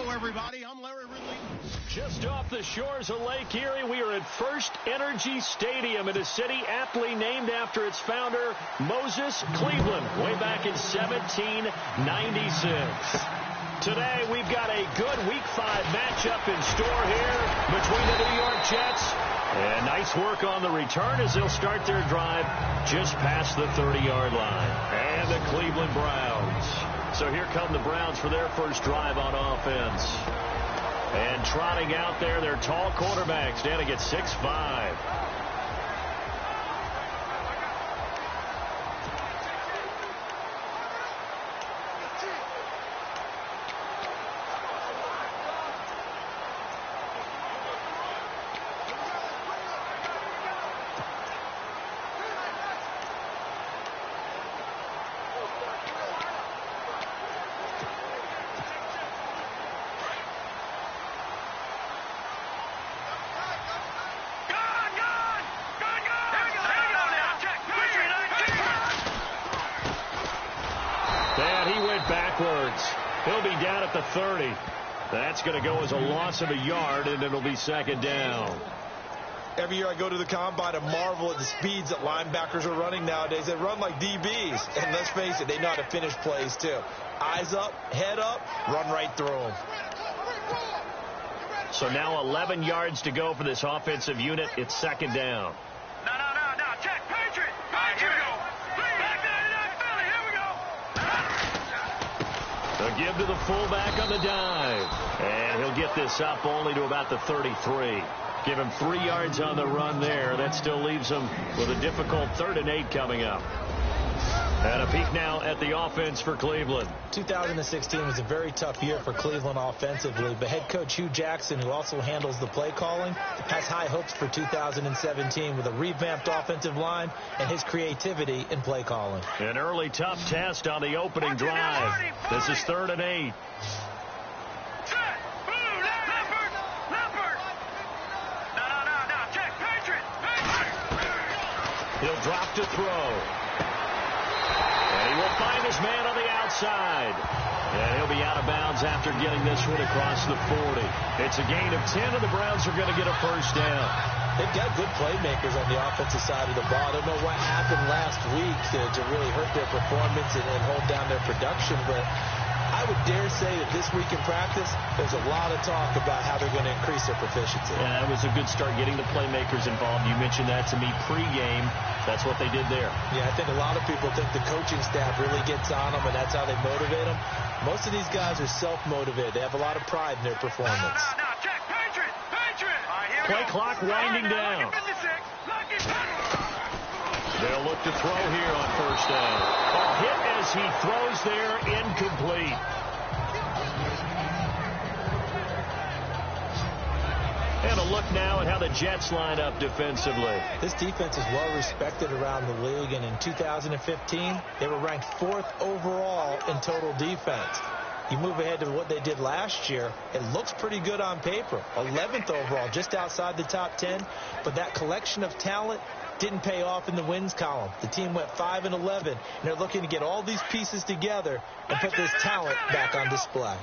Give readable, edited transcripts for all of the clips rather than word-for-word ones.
Hello, everybody. I'm Larry Ridley. Just off the shores of Lake Erie, we are at First Energy Stadium in a city aptly named after its founder, Moses Cleveland, way back in 1796. Today, we've got a good Week 5 matchup in store here between the New York Jets. And nice work on the return as they'll start their drive just past the 30-yard line. And the Cleveland Browns. So here come the Browns for their first drive on offense. And trotting out there, their tall quarterback standing at 6'5". Backwards. He'll be down at the 30. That's going to go as a loss of a yard, and it'll be second down. Every year I go to the combine and marvel at the speeds that linebackers are running nowadays. They run like DBs. And let's face it, they know how to finish plays too. Eyes up, head up, run right through them. So now 11 yards to go for this offensive unit. It's second down. No. Check. Patriot. Here we go. Back 99 Philly. Here we go. A give to the fullback on the dive. And he'll get this up only to about the 33. Give him 3 yards on the run there. That still leaves him with a difficult 3rd and 8 coming up. And a peek now at the offense for Cleveland. 2016 was a very tough year for Cleveland offensively, but head coach Hugh Jackson, who also handles the play calling, has high hopes for 2017 with a revamped offensive line and his creativity in play calling. An early tough test on the opening drive. This is 3rd and 8. He'll drop to throw. And he will find his man on the outside. And he'll be out of bounds after getting this one across the 40. It's a gain of 10, and the Browns are going to get a first down. They've got good playmakers on the offensive side of the ball. I don't know what happened last week to really hurt their performance and hold down their production, but I would dare say that this week in practice, there's a lot of talk about how they're going to increase their proficiency. Yeah, it was a good start getting the playmakers involved. You mentioned that to me pregame. That's what they did there. Yeah, I think a lot of people think the coaching staff really gets on them, and that's how they motivate them. Most of these guys are self-motivated. They have a lot of pride in their performance. No. Check. Patriot. Play clock winding down. They'll look to throw here on first down. A hit as he throws there, incomplete. And a look now at how the Jets line up defensively. This defense is well respected around the league, and in 2015, they were ranked 4th overall in total defense. You move ahead to what they did last year, it looks pretty good on paper. 11th overall, just outside the top 10, but that collection of talent didn't pay off in the wins column. The team went 5-11, and they're looking to get all these pieces together and put this talent back on display.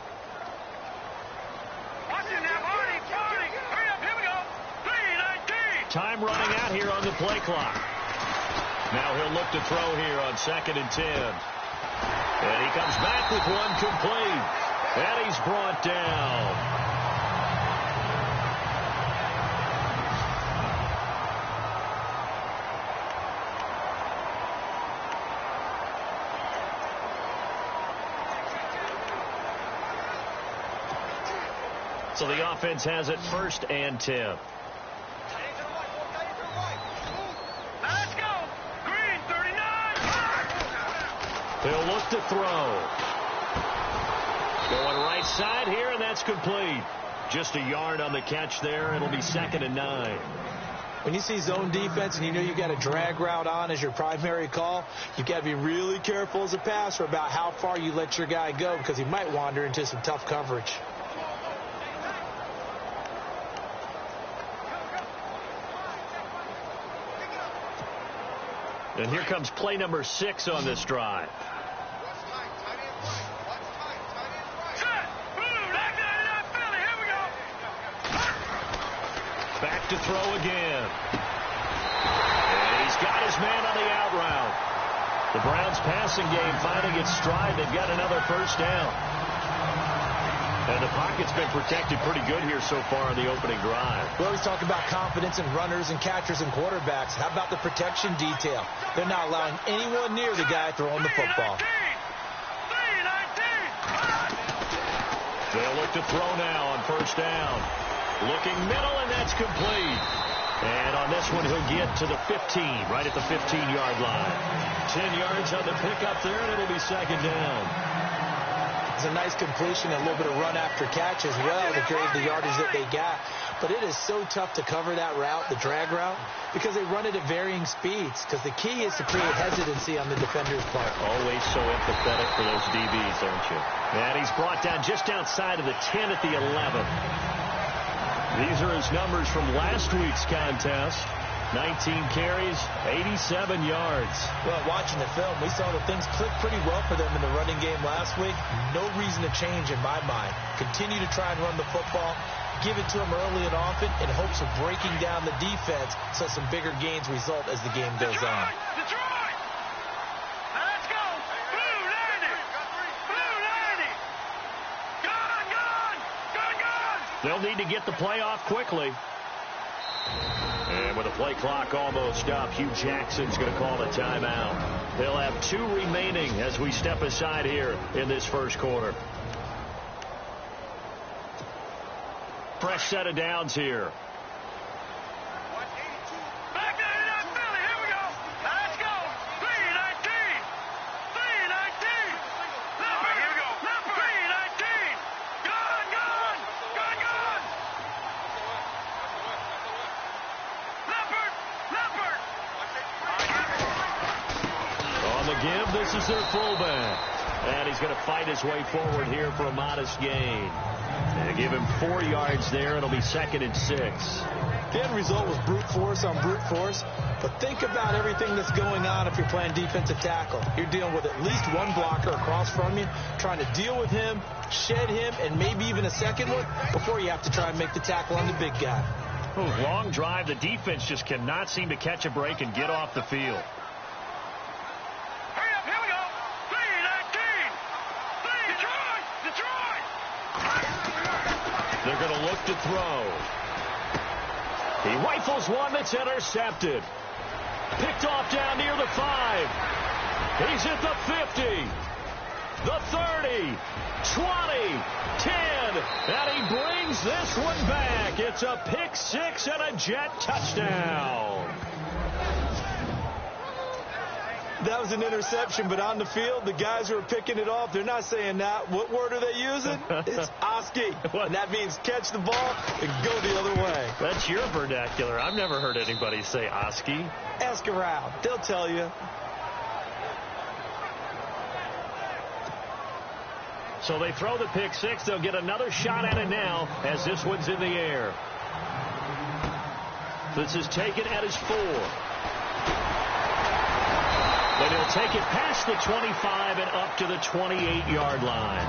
Time running out here on the play clock. Now he'll look to throw here on 2nd and 10. And he comes back with one complete. And he's brought down. So the offense has it 1st and 10. Let's go. Green 39. He'll look to throw. Going right side here, and that's complete. Just a yard on the catch there. It'll be 2nd and 9. When you see zone defense and you know you got a drag route on as your primary call, you've got to be really careful as a passer about how far you let your guy go, because he might wander into some tough coverage. And here comes play number 6 on this drive. Back to throw again. And he's got his man on the out route. The Browns passing game finding its stride. They've got another first down. And the pocket's been protected pretty good here so far in the opening drive. We always talk about confidence in runners and catchers and quarterbacks. How about the protection detail? They're not allowing anyone near the guy throwing the football. They'll look to throw now on first down. Looking middle, and that's complete. And on this one, he'll get to the 15, right at the 15-yard line. 10 yards on the pickup there, and it'll be second down. It's a nice completion, a little bit of run after catch as well to create the yardage that they got. But it is so tough to cover that route, the drag route, because they run it at varying speeds. Because the key is to create hesitancy on the defender's part. Always so empathetic for those DBs, aren't you? And he's brought down just outside of the 10 at the 11. These are his numbers from last week's contest. 19 carries, 87 yards. Well, watching the film, we saw that things clicked pretty well for them in the running game last week. No reason to change in my mind. Continue to try and run the football, give it to them early and often in hopes of breaking down the defense so some bigger gains result as the game goes on. Detroit! Let's go! Blue 90! Blue 90! Gun! They'll need to get the play off quickly. And with the play clock almost up, Hugh Jackson's going to call a timeout. They'll have 2 remaining as we step aside here in this first quarter. Fresh set of downs here. Back 99 Philly, here we go! Let's go! 319! 319! Leopard, here we go! Leopard! 319! Gun! Leopard! On the give, this is their fullback. And he's going to fight his way forward here for a modest gain. And give him 4 yards there. It'll be 2nd and 6. The end result was brute force on brute force. But think about everything that's going on if you're playing defensive tackle. You're dealing with at least one blocker across from you, trying to deal with him, shed him, and maybe even a second one before you have to try and make the tackle on the big guy. Long drive. The defense just cannot seem to catch a break and get off the field. Hurry up, here we go! 319! Detroit! They're going to look to throw. He rifles one that's intercepted. Picked off down near the 5. He's at the 50. The 30. 20. 10. And he brings this one back. It's a pick 6 and a Jet touchdown. That was an interception, but on the field, the guys who are picking it off, they're not saying that. What word are they using? It's Oski. And that means catch the ball and go the other way. That's your vernacular. I've never heard anybody say Oski. Ask around. They'll tell you. So they throw the pick 6. They'll get another shot at it now as this one's in the air. This is taken at his 4. But he'll take it past the 25 and up to the 28-yard line.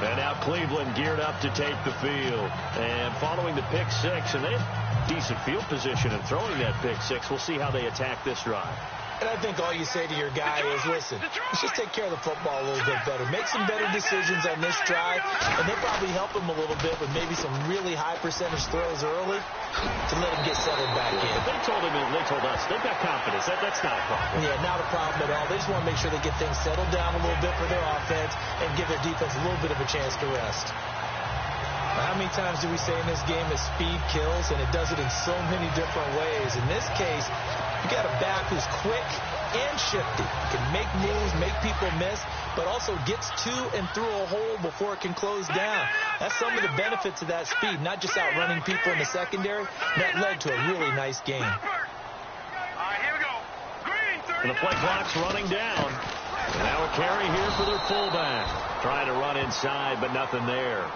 And now Cleveland geared up to take the field. And following the pick 6, and they have decent field position in throwing that pick 6. We'll see how they attack this drive. And I think all you say to your guy is, listen, let's just take care of the football a little bit better. Make some better decisions on this drive, and they'll probably help him a little bit with maybe some really high percentage throws early to let him get settled back in. They told us, they've got confidence. That's not a problem. Yeah, not a problem at all. They just want to make sure they get things settled down a little bit for their offense and give their defense a little bit of a chance to rest. How many times do we say in this game that speed kills, and it does it in so many different ways? In this case, you got a back who's quick and shifty, can make moves, make people miss, but also gets to and through a hole before it can close down. That's some of the benefits of that speed, not just outrunning people in the secondary. That led to a really nice game. And the play clock's running down. And now a carry here for their fullback. Trying to run inside, but nothing there.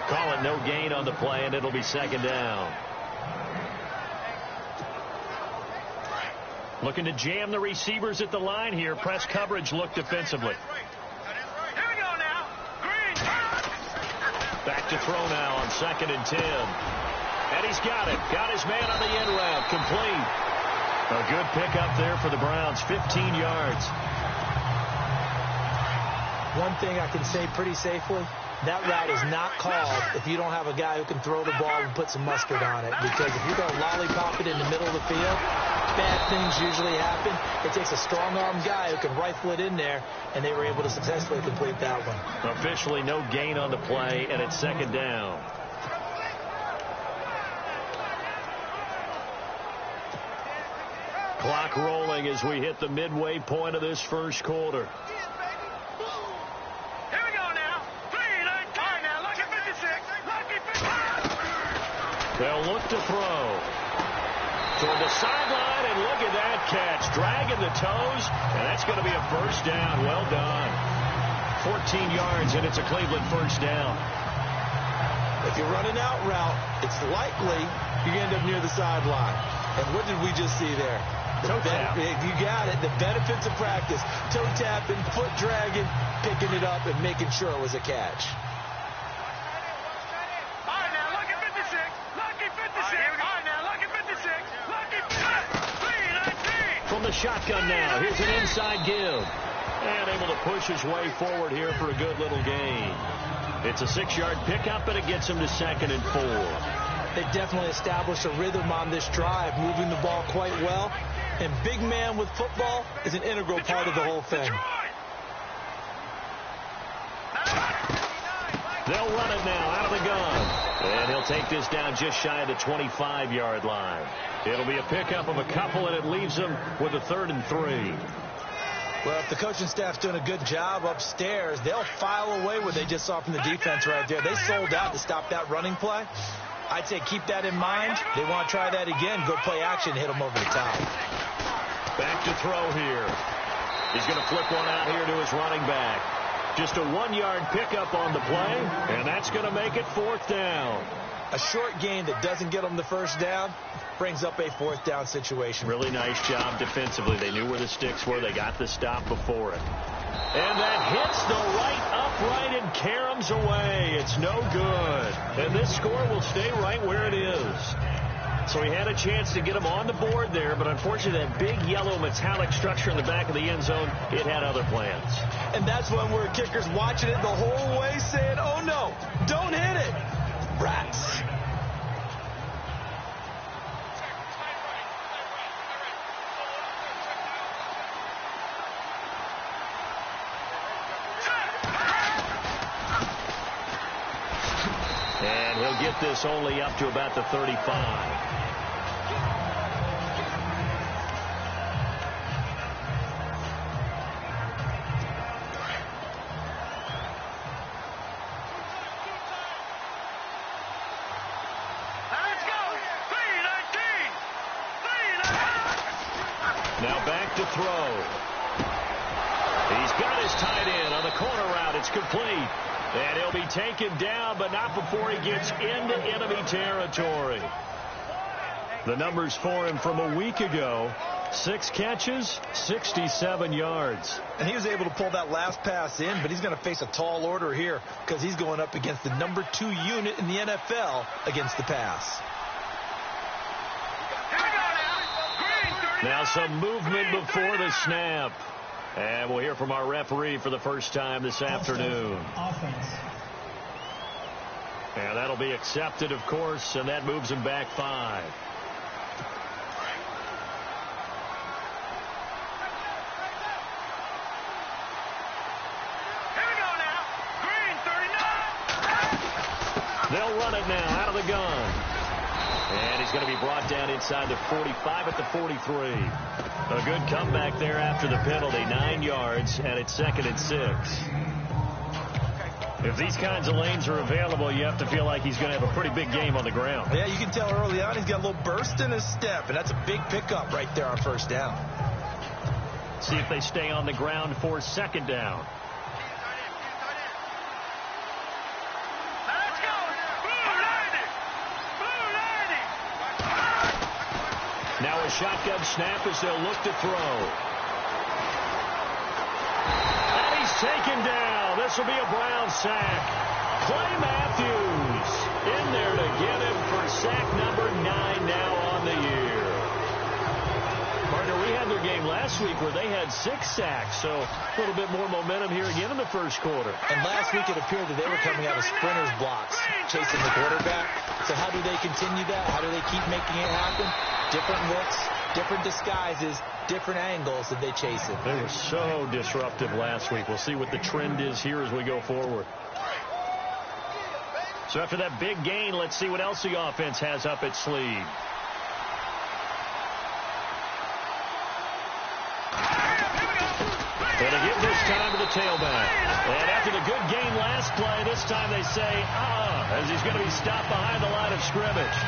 Call it no gain on the play, and it'll be second down. Looking to jam the receivers at the line here. Press coverage look defensively. Here we go now. Green. to throw now on 2nd and 10. And he's got it. Got his man on the end route. Complete. A good pickup there for the Browns. 15 yards. One thing I can say pretty safely, that route is not called if you don't have a guy who can throw the ball and put some mustard on it. Because if you're going to lollipop it in the middle of the field, bad things usually happen. It takes a strong-armed guy who can rifle it in there, and they were able to successfully complete that one. Officially no gain on the play, and it's 2nd down. Clock rolling as we hit the midway point of this first quarter. They'll look to throw. Toward the sideline, and look at that catch. Dragging the toes, and that's going to be a first down. Well done. 14 yards, and it's a Cleveland first down. If you're running out route, it's likely you're going to end up near the sideline. And what did we just see there? Toe tap. You got it. The benefits of practice. Toe tapping, foot dragging, picking it up, and making sure it was a catch. From the shotgun now, here's an inside give. And able to push his way forward here for a good little gain. It's a 6-yard pickup, and it gets him to 2nd and 4. They definitely established a rhythm on this drive, moving the ball quite well. And big man with football is an integral part of the whole thing. They'll run it now out of the gun. And he'll take this down just shy of the 25-yard line. It'll be a pickup of a couple, and it leaves them with a 3rd and 3. Well, if the coaching staff's doing a good job upstairs, they'll file away what they just saw from the defense right there. They sold out to stop that running play. I'd say keep that in mind. They want to try that again. Go play action, hit them over the top. Back to throw here. He's going to flip one out here to his running back. Just a 1-yard pickup on the play, and that's going to make it 4th down. A short gain that doesn't get them the first down brings up a 4th down situation. Really nice job defensively. They knew where the sticks were. They got the stop before it. And that hits the right upright and caroms away. It's no good. And this score will stay right where it is. So he had a chance to get him on the board there, but unfortunately that big yellow metallic structure in the back of the end zone, it had other plans. And that's when we're kickers watching it the whole way saying, oh no, don't hit it. Rats. And he'll get this only up to about the 35. Now back to throw. He's got his tight end on the corner route. It's complete. And he'll be taken down, but not before he gets into enemy territory. The numbers for him from a week ago: 6 catches, 67 yards. And he was able to pull that last pass in, but he's going to face a tall order here because he's going up against the number 2 unit in the NFL against the pass. Now some movement before the snap. And we'll hear from our referee for the first time this afternoon. Offense. And that'll be accepted, of course, and that moves him back 5. Here we go now. Green, 39. They'll run it now out of the gun. And he's going to be brought down inside the 45 at the 43. A good comeback there after the penalty. 9 yards, and it's 2nd and 6. If these kinds of lanes are available, you have to feel like he's going to have a pretty big game on the ground. Yeah, you can tell early on he's got a little burst in his step, and that's a big pickup right there on first down. See if they stay on the ground for 2nd down. Now a shotgun snap as they'll look to throw. And he's taken down. This will be a Brown sack. Clay Matthews in there to get him for sack number 9 now on the year. Partner, we had their game last week where they had 6 sacks, so a little bit more momentum here again in the first quarter. And last week it appeared that they were coming out of sprinters blocks, chasing the quarterback. So how do they continue that? How do they keep making it happen? Different looks, different disguises, different angles that they chase it. They were so disruptive last week. We'll see what the trend is here as we go forward. So after that big gain, let's see what else the offense has up its sleeve. And they give this time to the tailback. And after the good gain last play, this time they say, as he's going to be stopped behind the line of scrimmage.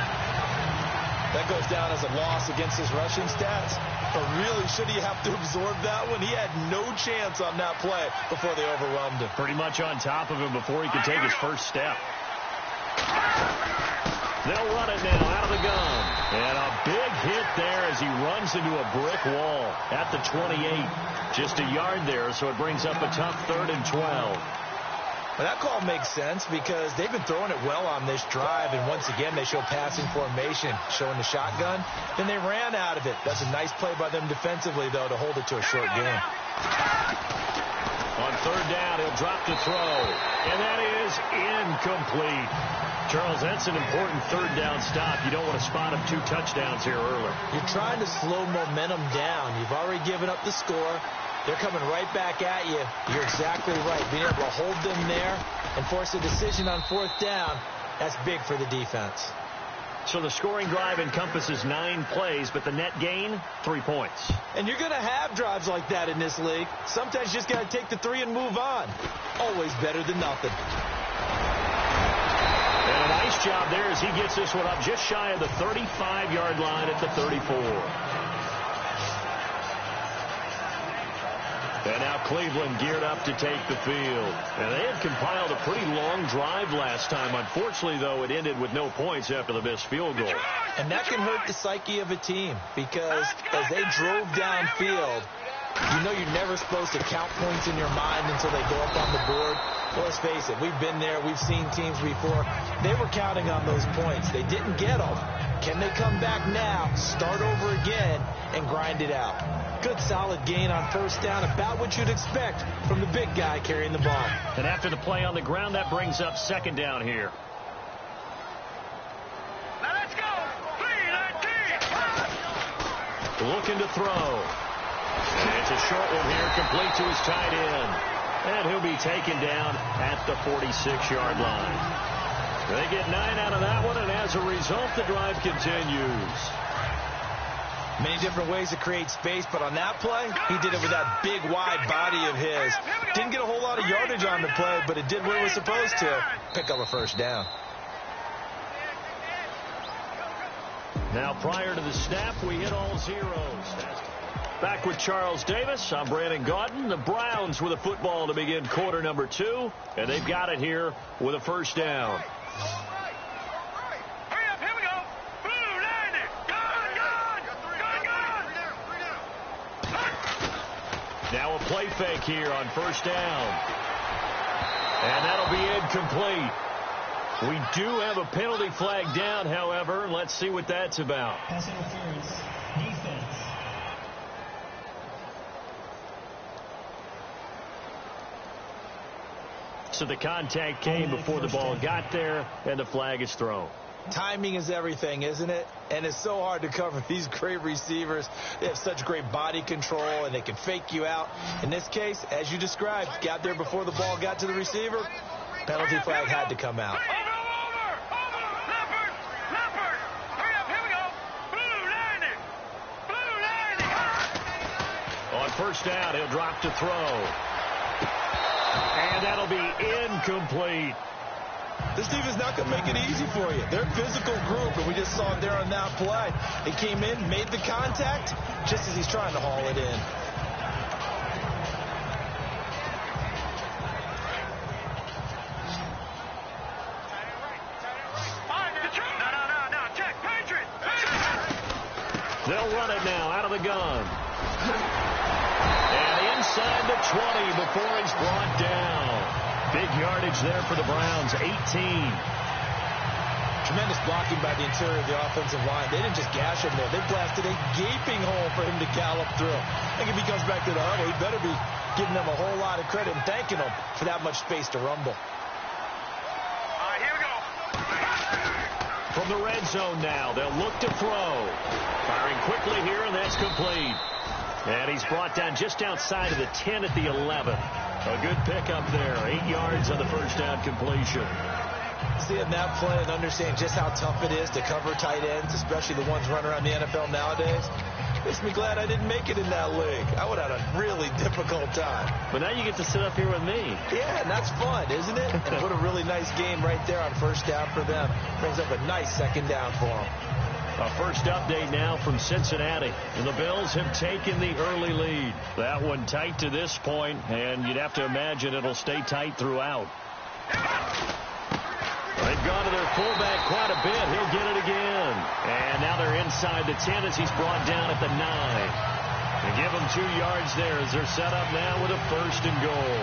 That goes down as a loss against his rushing stats. But really, should he have to absorb that one? He had no chance on that play before they overwhelmed him. Pretty much on top of him before he could take his first step. They'll run it now out of the gun. And a big hit there as he runs into a brick wall at the 28. Just a yard there, so it brings up a tough 3rd and 12. Well, that call makes sense because they've been throwing it well on this drive, and once again they show passing formation, showing the shotgun. Then they ran out of it. That's a nice play by them defensively, though, to hold it to a short game. On 3rd down, he'll drop to throw, and that is incomplete. Charles, that's an important 3rd down stop. You don't want to spot him 2 touchdowns here early. You're trying to slow momentum down. You've already given up the score. They're coming right back at you. You're exactly right. Being able to hold them there and force a decision on 4th down, that's big for the defense. So the scoring drive encompasses 9 plays, but the net gain, 3 points. And you're going to have drives like that in this league. Sometimes you just got to take the 3 and move on. Always better than nothing. And a nice job there as he gets this one up just shy of the 35-yard line at the 34. And now Cleveland geared up to take the field. And they had compiled a pretty long drive last time. Unfortunately, though, it ended with no points after the missed field goal. And that can hurt the psyche of a team because as they drove downfield, you know you're never supposed to count points in your mind until they go up on the board. Well, let's face it, we've been there. We've seen teams before. They were counting on those points. They didn't get them. Can they come back now, start over again, and grind it out? Good solid gain on 1st down, about what you'd expect from the big guy carrying the ball. And after the play on the ground, that brings up 2nd down here. Now let's go. 3-19. Looking to throw. And it's a short one here, complete to his tight end. And he'll be taken down at the 46-yard line. They get 9 out of that one, and as a result, the drive continues. Many different ways to create space, but on that play, he did it with that big, wide body of his. Didn't get a whole lot of yardage on the play, but it did what it was supposed to. Pick up a 1st down. Now, prior to the snap, we hit all zeros. Back with Charles Davis, I'm Brandon Gaudin. The Browns with a football to begin quarter number 2, and they've got it here with a 1st down. Now a play fake here on 1st down. And that'll be incomplete. We do have a penalty flag down, however. Let's see what that's about. Pass interference, defense. So the contact came before the ball got there, and the flag is thrown. Timing is everything, isn't it? And it's so hard to cover these great receivers. They have such great body control, and they can fake you out. In this case, as you described, got there before the ball got to the receiver. Penalty flag had to come out. On 1st down, he'll drop to throw. And that'll be incomplete. This defense not going to make it easy for you. They're a physical group, and we just saw it there on that play. He came in, made the contact, just as he's trying to haul it in. They'll run it now out of the gun. And inside the 20 before he's brought down. Big yardage there for the Browns, 18. Tremendous blocking by the interior of the offensive line. They didn't just gash him there. They blasted a gaping hole for him to gallop through. I think if he comes back to the huddle, he better be giving them a whole lot of credit and thanking them for that much space to rumble. All right, here we go. From the red zone now, they'll look to throw. Firing quickly here, and that's complete. And he's brought down just outside of the 10 at the 11. A good pickup there. 8 yards on the first down completion. Seeing that play and understanding just how tough it is to cover tight ends, especially the ones running around the NFL nowadays, makes me glad I didn't make it in that league. I would have had a really difficult time. But now you get to sit up here with me. Yeah, and that's fun, isn't it? And put a really nice game right there on first down for them. Brings up a nice second down for them. A first update now from Cincinnati. And the Bills have taken the early lead. That one tight to this point, and you'd have to imagine it'll stay tight throughout. They've gone to their fullback quite a bit. He'll get it again. And now they're inside the 10 as he's brought down at the 9. They give him 2 yards there as they're set up now with a first and goal.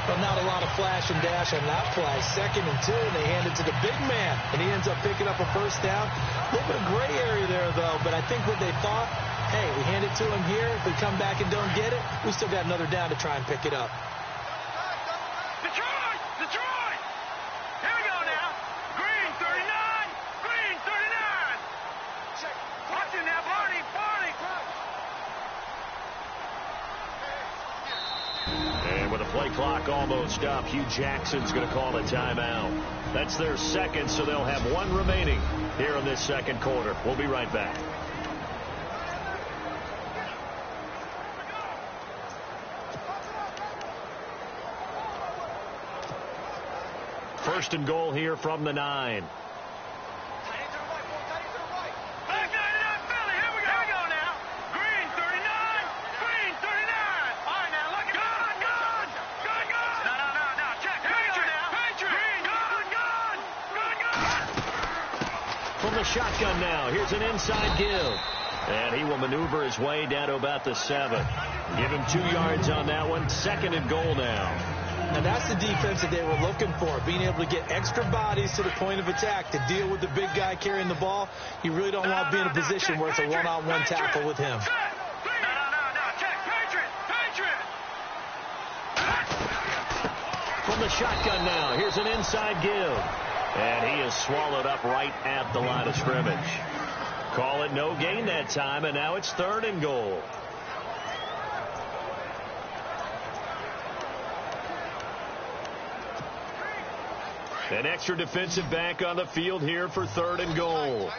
Well, not a lot of flash and dash on that play. 2nd and 2, and they hand it to the big man. And he ends up picking up a first down. A little bit of gray area there, though. But I think what they thought, hey, we hand it to him here. If we come back and don't get it, we still got another down to try and pick it up. Detroit! Detroit! Here we go now. Green 39. Green 39. Watch him now, Barney. Barney. And with the play clock almost up, Hugh Jackson's going to call a timeout. That's their second, so they'll have 1 remaining here in this second quarter. We'll be right back. First and goal here from the 9. From the shotgun now, here's an inside give. And he will maneuver his way down to about the 7. Give him 2 yards on that one. Second and goal now. And that's the defense that they were looking for, being able to get extra bodies to the point of attack to deal with the big guy carrying the ball. You really don't want to be in a position where it's a one-on-one tackle with him. From the shotgun now, here's an inside give. And he is swallowed up right at the line of scrimmage. Call it no gain that time, and now it's 3rd and goal. An extra defensive back on the field here for 3rd and goal.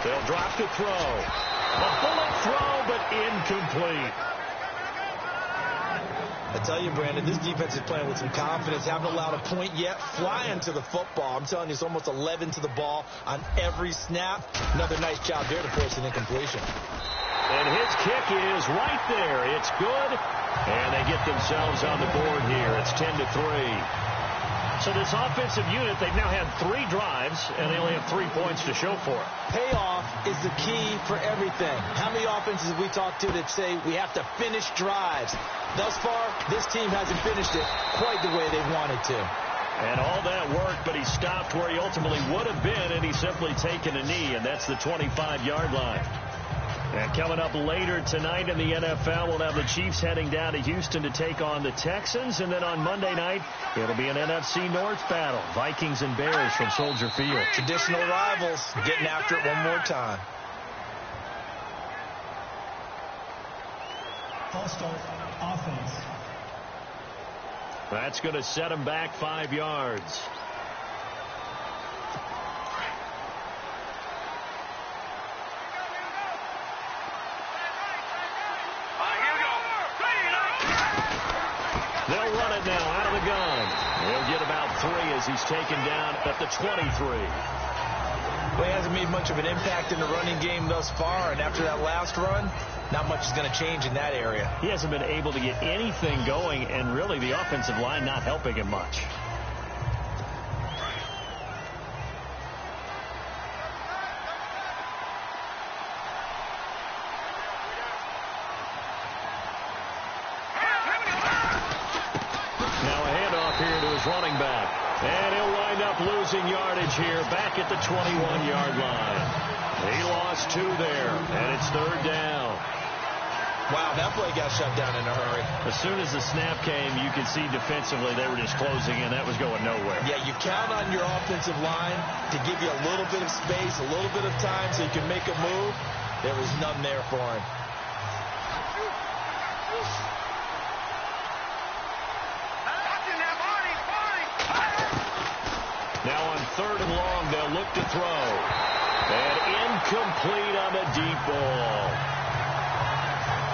They'll drop to throw. A bullet throw, but incomplete. I tell you, Brandon, this defense is playing with some confidence. Haven't allowed a point yet. Flying to the football. I'm telling you, it's almost 11 to the ball on every snap. Another nice job there to force an incompletion. And his kick is right there. It's good. And they get themselves on the board here. It's 10-3. So this offensive unit, they've now had 3 drives, and they only have 3 points to show for it. Payoff is the key for everything. How many offenses have we talked to that say we have to finish drives? Thus far, this team hasn't finished it quite the way they wanted to. And all that work, but he stopped where he ultimately would have been, and he's simply taken a knee, and that's the 25-yard line. And coming up later tonight in the NFL, we'll have the Chiefs heading down to Houston to take on the Texans. And then on Monday night, it'll be an NFC North battle. Vikings and Bears from Soldier Field. Traditional rivals getting after it one more time. False start, offense. That's going to set him back 5 yards. They'll run it now out of the gun. They'll get about 3 as he's taken down at the 23. Well, he hasn't made much of an impact in the running game thus far, and after that last run, not much is going to change in that area. He hasn't been able to get anything going, and really the offensive line not helping him much. running back. And he'll wind up losing yardage here back at the 21-yard line. He lost 2 there, and it's 3rd down. Wow, that play got shut down in a hurry. As soon as the snap came, you could see defensively they were just closing in. That was going nowhere. Yeah, you count on your offensive line to give you a little bit of space, a little bit of time so you can make a move. There was none there for him. Now on 3rd and long, they'll look to throw. And incomplete on the deep ball.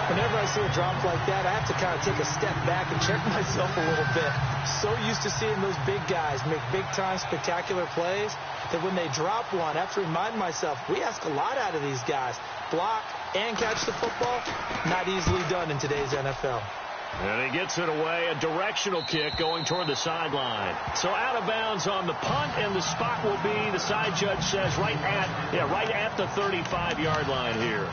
Whenever I see a drop like that, I have to kind of take a step back and check myself a little bit. So used to seeing those big guys make big-time spectacular plays that when they drop one, I have to remind myself, we ask a lot out of these guys. Block and catch the football, not easily done in today's NFL. And he gets it away, a directional kick going toward the sideline. So out of bounds on the punt, and the spot will be, the side judge says, right at the 35-yard line here.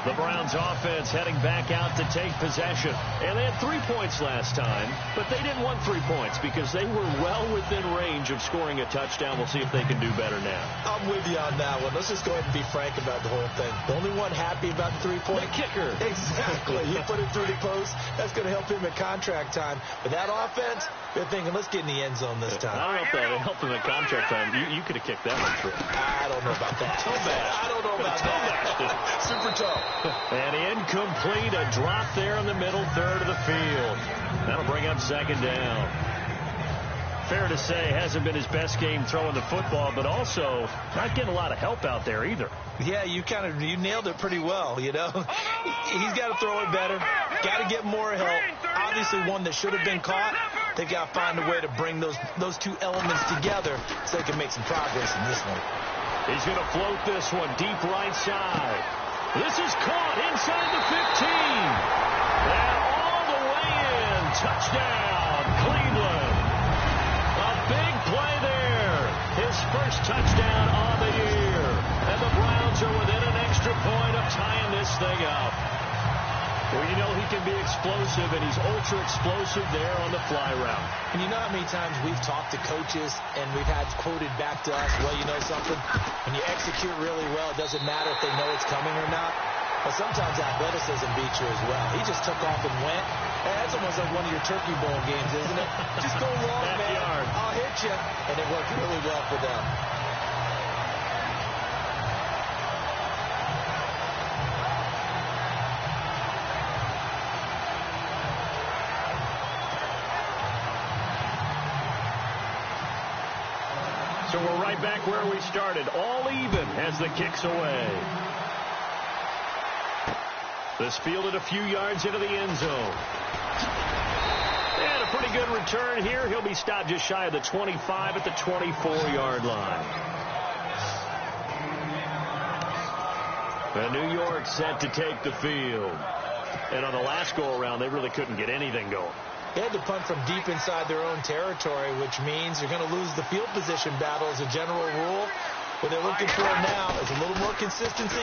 The Browns offense heading back out to take possession. And they had 3 points last time, but they didn't want 3 points because they were well within range of scoring a touchdown. We'll see if they can do better now. I'm with you on that one. Let's just go ahead and be frank about the whole thing. The only one happy about the 3-point kicker. Exactly. He put it through the post. That's going to help him at contract time. But that offense, they're thinking, let's get in the end zone this time. I don't know if that helped him at contract time. You could have kicked that one through. I don't know about that. I don't know about that. Super toe. And incomplete, a drop there in the middle third of the field. That'll bring up 2nd down. Fair to say, hasn't been his best game throwing the football, but also not getting a lot of help out there either. Yeah, you nailed it pretty well, you know. He's got to throw it better. Got to get more help. Obviously one that should have been caught. They got to find a way to bring those 2 elements together so they can make some progress in this one. He's going to float this one deep right side. This is caught inside the 15. And all the way in. Touchdown, Cleveland. A big play there. His first touchdown on the year. And the Browns are within an extra point of tying this thing up. Well, you know he can be explosive, and he's ultra-explosive there on the fly route. And you know how many times we've talked to coaches and we've had quoted back to us, well, you know something? When you execute really well, it doesn't matter if they know it's coming or not. But sometimes athleticism beats you as well. He just took off and went. And that's almost like one of your Turkey Bowl games, isn't it? Just go long, man. I'll hit you. And it worked really well for them. So we're right back where we started. All even as the kick's away. This fielded a few yards into the end zone. And a pretty good return here. He'll be stopped just shy of the 25 at the 24-yard line. And New York set to take the field. And on the last go-around, they really couldn't get anything going. They had to punt from deep inside their own territory, which means you're going to lose the field position battle as a general rule. What they're looking for now is a little more consistency,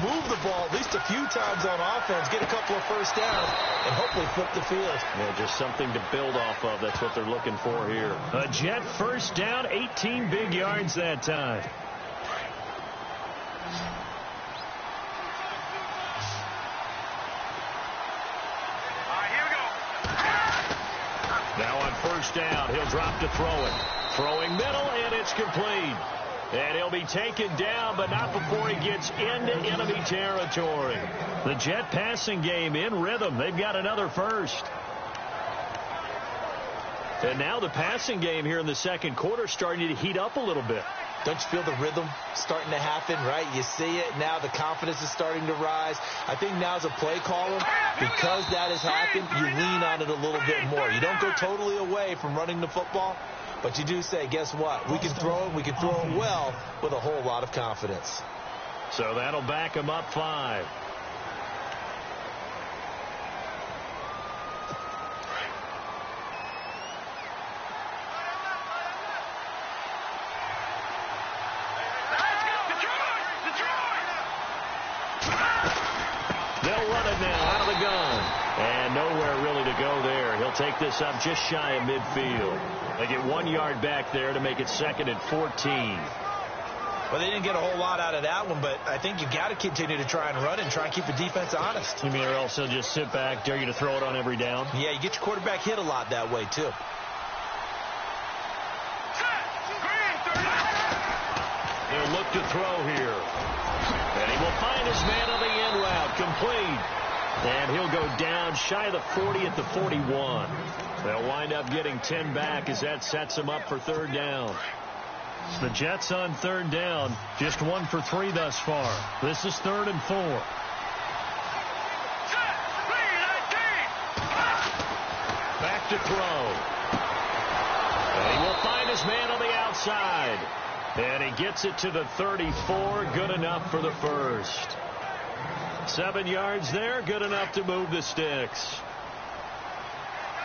move the ball at least a few times on offense, get a couple of first downs, and hopefully flip the field. Yeah, just something to build off of. That's what they're looking for here. A Jet first down, 18 big yards that time. Now on first down, he'll drop to throw it. Throwing middle, and it's complete. And he'll be taken down, but not before he gets into enemy territory. The Jet passing game in rhythm. They've got another first. And now the passing game here in the second quarter starting to heat up a little bit. Don't you feel the rhythm starting to happen, right? You see it now. The confidence is starting to rise. I think now as a play caller, because that has happened, you lean on it a little bit more. You don't go totally away from running the football, but you do say, guess what? We can throw it. We can throw it well with a whole lot of confidence. So that'll back him up 5. They'll run it now out of the gun. And nowhere really to go there. He'll take this up just shy of midfield. They get 1 yard back there to make it 2nd and 14. Well, they didn't get a whole lot out of that one, but I think you got to continue to try and run and try and keep the defense honest. You mean or else they'll just sit back, dare you to throw it on every down? Yeah, you get your quarterback hit a lot that way, too. They'll look to throw here. And he will find his man on the end route. Complete. And he'll go down shy of the 40 at the 41. They'll wind up getting 10 back as that sets them up for 3rd down. The Jets on 3rd down, just 1 for 3 thus far. This is 3rd and 4. Back to throw. And he will find his man on the outside. And he gets it to the 34. Good enough for the first. 7 yards there. Good enough to move the sticks.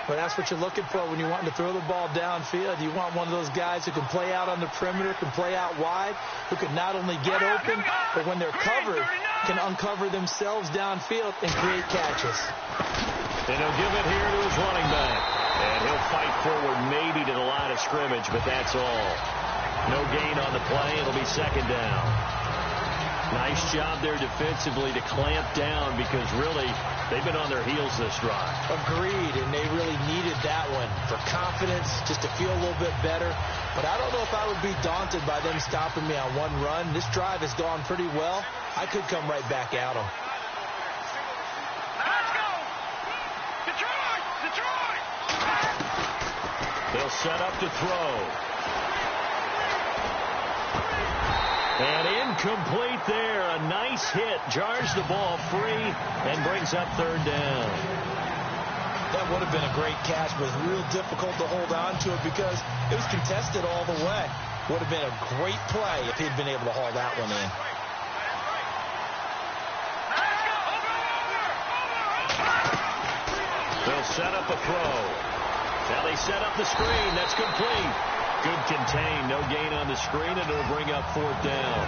But that's what you're looking for when you want to throw the ball downfield. You want one of those guys who can play out on the perimeter, can play out wide, who can not only get open, but when they're covered, can uncover themselves downfield and create catches. And he'll give it here to his running back. And he'll fight forward maybe to the line of scrimmage, but that's all. No gain on the play. It'll be 2nd down. Nice job there defensively to clamp down because really they've been on their heels this drive. Agreed, and they really needed that one for confidence, just to feel a little bit better. But I don't know if I would be daunted by them stopping me on one run. This drive has gone pretty well. I could come right back at them. Let's go! Detroit! Detroit! They'll set up to throw. And incomplete there. A nice hit. Jars the ball free and brings up 3rd down. That would have been a great catch, but it was real difficult to hold on to it because it was contested all the way. Would have been a great play if he'd been able to haul that one in. They'll set up a throw. Now they set up the screen. That's complete. Good contain. No gain on the screen, and it'll bring up 4th down.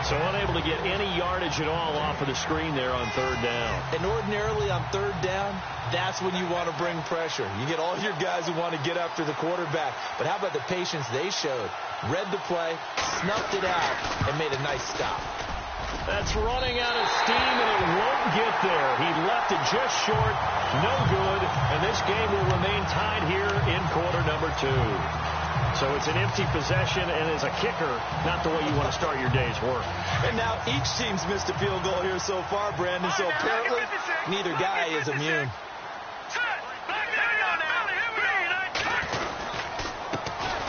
So unable to get any yardage at all off of the screen there on 3rd down. And ordinarily on 3rd down, that's when you want to bring pressure. You get all your guys who want to get after the quarterback. But how about the patience they showed? Read the play, snuffed it out, and made a nice stop. That's running out of steam, and it won't get there. He left it just short. No good. And this game will remain tied here in quarter number 2. So it's an empty possession, and as a kicker, not the way you want to start your day's work. And now each team's missed a field goal here so far, Brandon, so apparently neither guy is immune.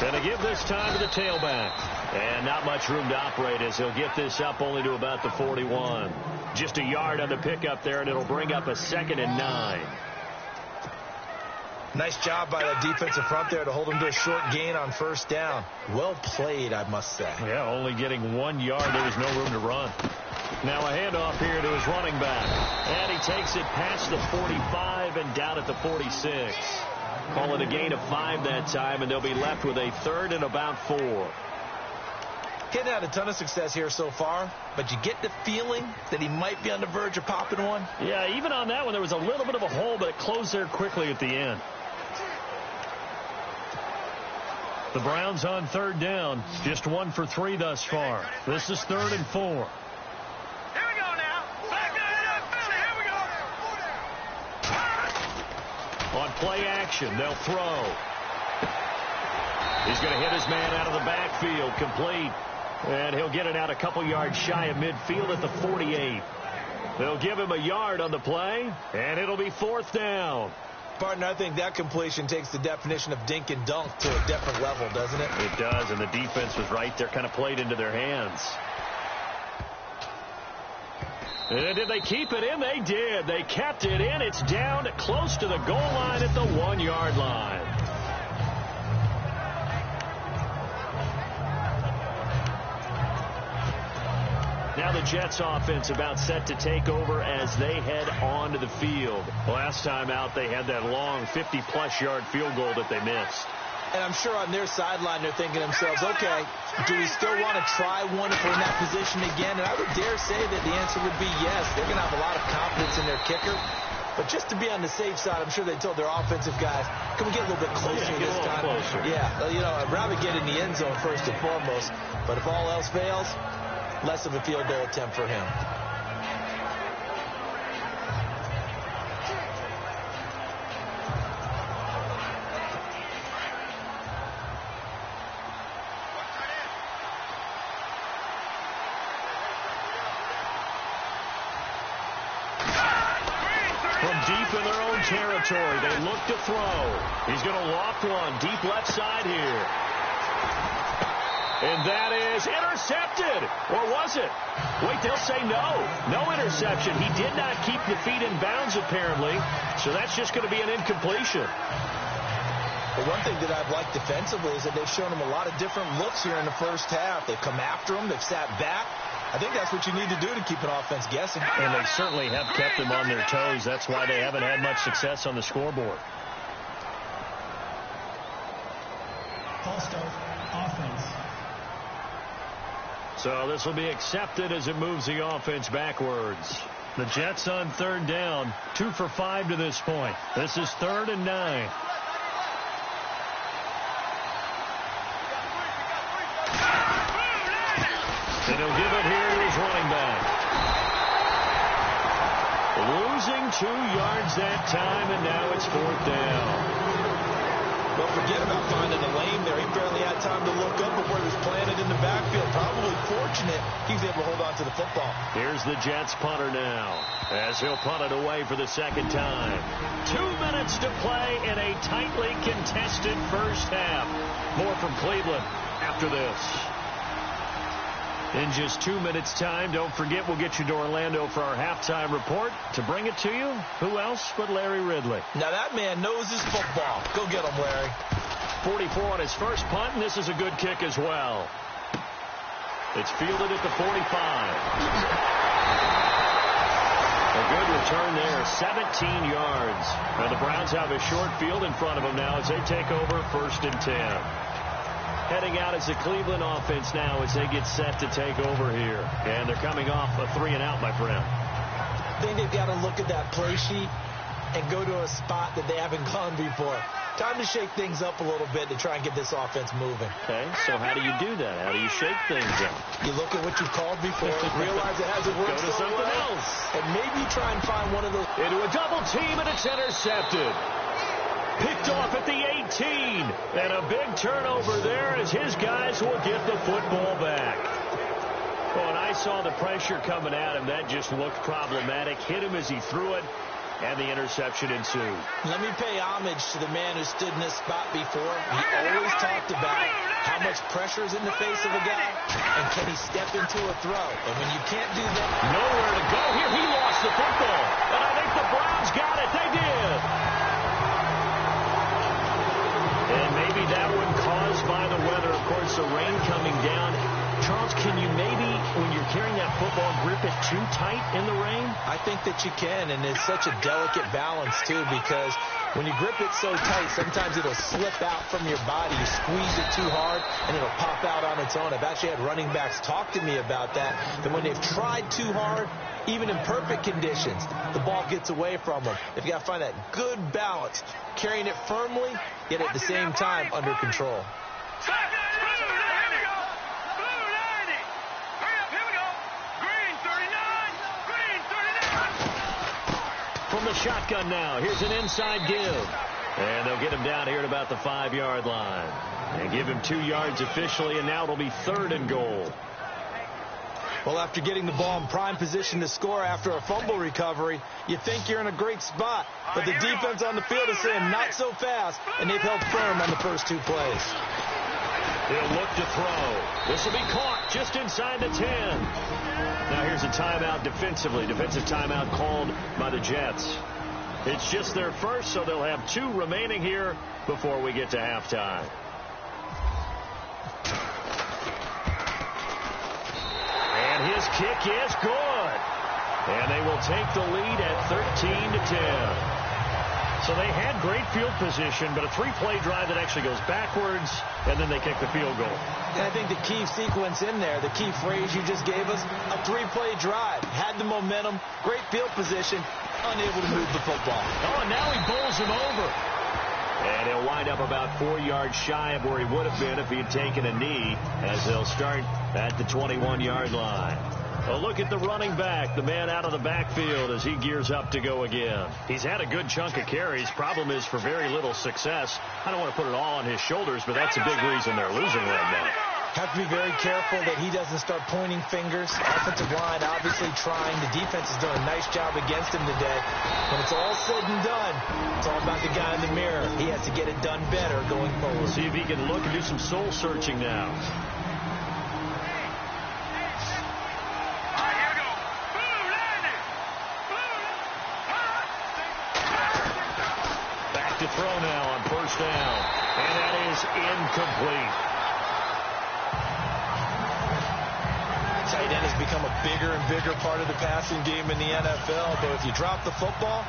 Going to give this time to the tailback. And not much room to operate as he'll get this up only to about the 41. Just a yard on the pickup there, and it'll bring up a 2nd and 9. Nice job by the defensive front there to hold him to a short gain on 1st down. Well played, I must say. Yeah, only getting 1 yard. There was no room to run. Now a handoff here to his running back. And he takes it past the 45 and down at the 46. Call it a gain of 5 that time, and they'll be left with a 3rd and about 4. Getting had a ton of success here so far, but you get the feeling that he might be on the verge of popping one. Yeah, even on that one, there was a little bit of a hole, but it closed there quickly at the end. The Browns on 3rd down, just 1 for 3 thus far. This is 3rd and 4. Here we go now. Back up, Philly. Here we go. On play action, they'll throw. He's going to hit his man out of the backfield, complete. And he'll get it out a couple yards shy of midfield at the 48. They'll give him a yard on the play, and it'll be 4th down. Partner, I think that completion takes the definition of dink and dunk to a different level, doesn't it? It does, and the defense was right there, kind of played into their hands. And did they keep it in? They did. They kept it in. It's down close to the goal line at the 1 yard line. Now the Jets offense about set to take over as they head onto the field. Last time out, they had that long 50-plus yard field goal that they missed. And I'm sure on their sideline they're thinking to themselves, okay, do we still want to try one if we're in that position again? And I would dare say that the answer would be yes. They're going to have a lot of confidence in their kicker. But just to be on the safe side, I'm sure they told their offensive guys, can we get a little bit closer this time? Closer. Yeah, you know, I'd rather get in the end zone first and foremost. But if all else fails, less of a field goal attempt for him. From deep in their own territory, they look to throw. He's going to loft one deep left side here. And that is intercepted. Or was it? Wait, they'll say no. No interception. He did not keep the feet in bounds, apparently. So that's just going to be an incompletion. But one thing that I've liked defensively is that they've shown him a lot of different looks here in the first half. They've come after him. They've sat back. I think that's what you need to do to keep an offense guessing. And they certainly have kept them on their toes. That's why they haven't had much success on the scoreboard. False start, offense. So this will be accepted as it moves the offense backwards. The Jets on third down, 2 for 5 to this point. This is 3rd and 9. And he'll give it here to his running back. Losing 2 yards that time, and now it's 4th down. Don't forget about finding a lane there. He barely had time to look up before he was planted in the backfield. Probably fortunate he was able to hold on to the football. Here's the Jets punter now, as he'll punt it away for the second time. 2 minutes to play in a tightly contested first half. More from Cleveland after this. In just 2 minutes' time, don't forget, we'll get you to Orlando for our halftime report. To bring it to you, who else but Larry Ridley? Now that man knows his football. Go get him, Larry. 44 on his first punt, and this is a good kick as well. It's fielded at the 45. A good return there, 17 yards. Now the Browns have a short field in front of them now as they take over 1st and 10. Heading out as the Cleveland offense now as they get set to take over here. And they're coming off a 3-and-out, my friend. I think they've got to look at that play sheet and go to a spot that they haven't gone before. Time to shake things up a little bit to try and get this offense moving. Okay, so how do you do that? How do you shake things up? You look at what you've called before, realize it hasn't worked Go to so something well, else. and maybe try and find one of those. Into a double team, and it's intercepted. Picked off at the 18. And a big turnover there as his guys will get the football back. Oh, and I saw the pressure coming at him. That just looked problematic. Hit him as he threw it, and the interception ensued. Let me pay homage to the man who stood in this spot before. He always talked about how much pressure is in the face of a guy, and can he step into a throw. And when you can't do that, Nowhere to go here. He lost the football. And I think the Browns got it. They did. And maybe that one caused by the weather. Of course, the rain coming down. Charles, can you maybe, when you're carrying that football, grip it too tight in the rain? I think that you can, and it's such a delicate balance, too, because when you grip it so tight, sometimes it'll slip out from your body. You squeeze it too hard, and it'll pop out on its own. I've actually had running backs talk to me about that when they've tried too hard, even in perfect conditions, the ball gets away from them. They've got to find that good balance, carrying it firmly, yet at the same time under control. From the shotgun now, here's an inside give. And they'll get him down here at about the 5-yard line. And give him 2 yards officially, and now it'll be 3rd and goal. Well, after getting the ball in prime position to score after a fumble recovery, you think you're in a great spot. But the defense on the field is saying not so fast, and they've held firm on the first 2 plays. He'll look to throw. This will be caught just inside the 10. Now here's a timeout defensively. Defensive timeout called by the Jets. It's just their first, so they'll have 2 remaining here before we get to halftime. And his kick is good. And they will take the lead at 13-10. So they had great field position, but a 3-play drive that actually goes backwards, and then they kick the field goal. And I think the key sequence in there, the key phrase you just gave us, a 3-play drive. Had the momentum, great field position, unable to move the football. Oh, and now he bowls him over. And he'll wind up about 4 yards shy of where he would have been if he had taken a knee, as they'll start at the 21-yard line. A look at the running back, the man out of the backfield as he gears up to go again. He's had a good chunk of carries. Problem is for very little success. I don't want to put it all on his shoulders, but that's a big reason they're losing right now. Have to be very careful that he doesn't start pointing fingers. Offensive line obviously trying. The defense has done a nice job against him today. When it's all said and done, it's all about the guy in the mirror. He has to get it done better going forward. See if he can look and do some soul searching now. Back to throw now on first down. And that is incomplete. Tight end has become a bigger and bigger part of the passing game in the NFL. But if you drop the football,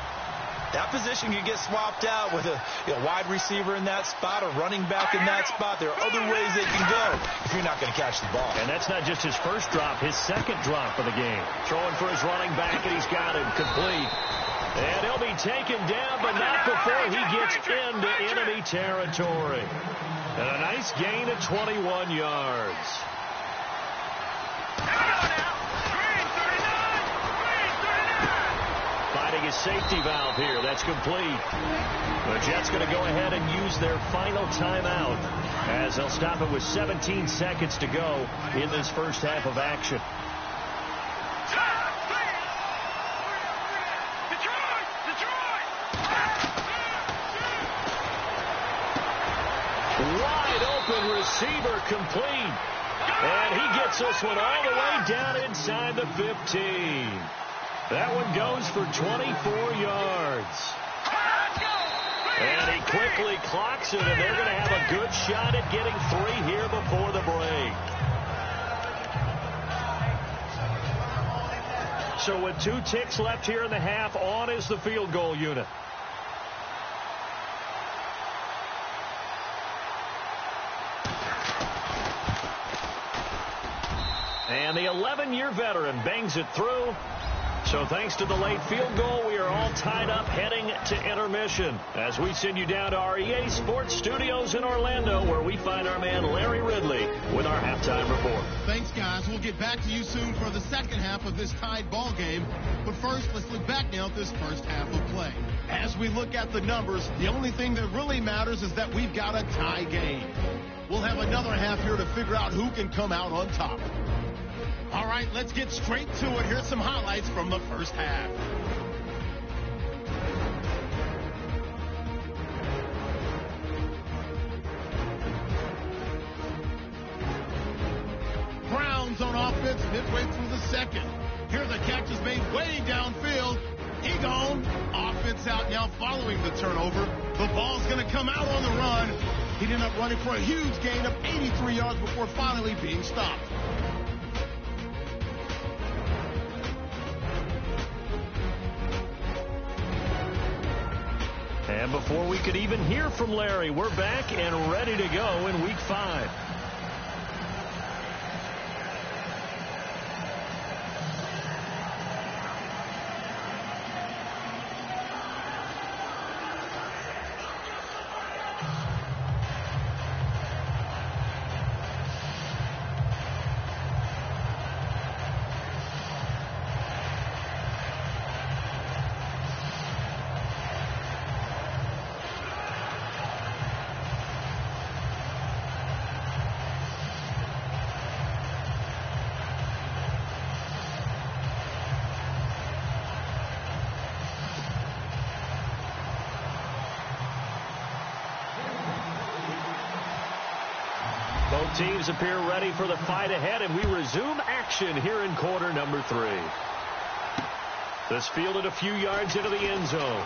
that position can get swapped out with a wide receiver in that spot, a running back in that spot. There are other ways they can go if you're not going to catch the ball. And that's not just his first drop, his second drop of the game. Throwing for his running back, and he's got him complete. And he'll be taken down, but not before he gets into enemy territory. And a nice gain of 21 yards. Finding his safety valve here. That's complete. The Jets going to go ahead and use their final timeout as they'll stop it with 17 seconds to go in this first half of action. Wide open receiver complete. And he gets this one all the way down inside the 15. That one goes for 24 yards. And he quickly clocks it, and they're going to have a good shot at getting 3 here before the break. So with 2 ticks left here in the half, on is the field goal unit. And the 11-year veteran bangs it through. So thanks to the late field goal, we are all tied up heading to intermission as we send you down to our EA Sports Studios in Orlando, where we find our man Larry Ridley with our halftime report. Thanks, guys. We'll get back to you soon for the second half of this tied ball game. But first, let's look back now at this first half of play. As we look at the numbers, the only thing that really matters is that we've got a tie game. We'll have another half here to figure out who can come out on top. All right, let's get straight to it. Here's some highlights from the first half. Browns on offense midway through the second. Here the catch is made way downfield. He gone. Offense out now following the turnover. The ball's going to come out on the run. He ended up running for a huge gain of 83 yards before finally being stopped. And before we could even hear from Larry, we're back and ready to go in Week 5. Both teams appear ready for the fight ahead, and we resume action here in quarter number 3. This fielded a few yards into the end zone.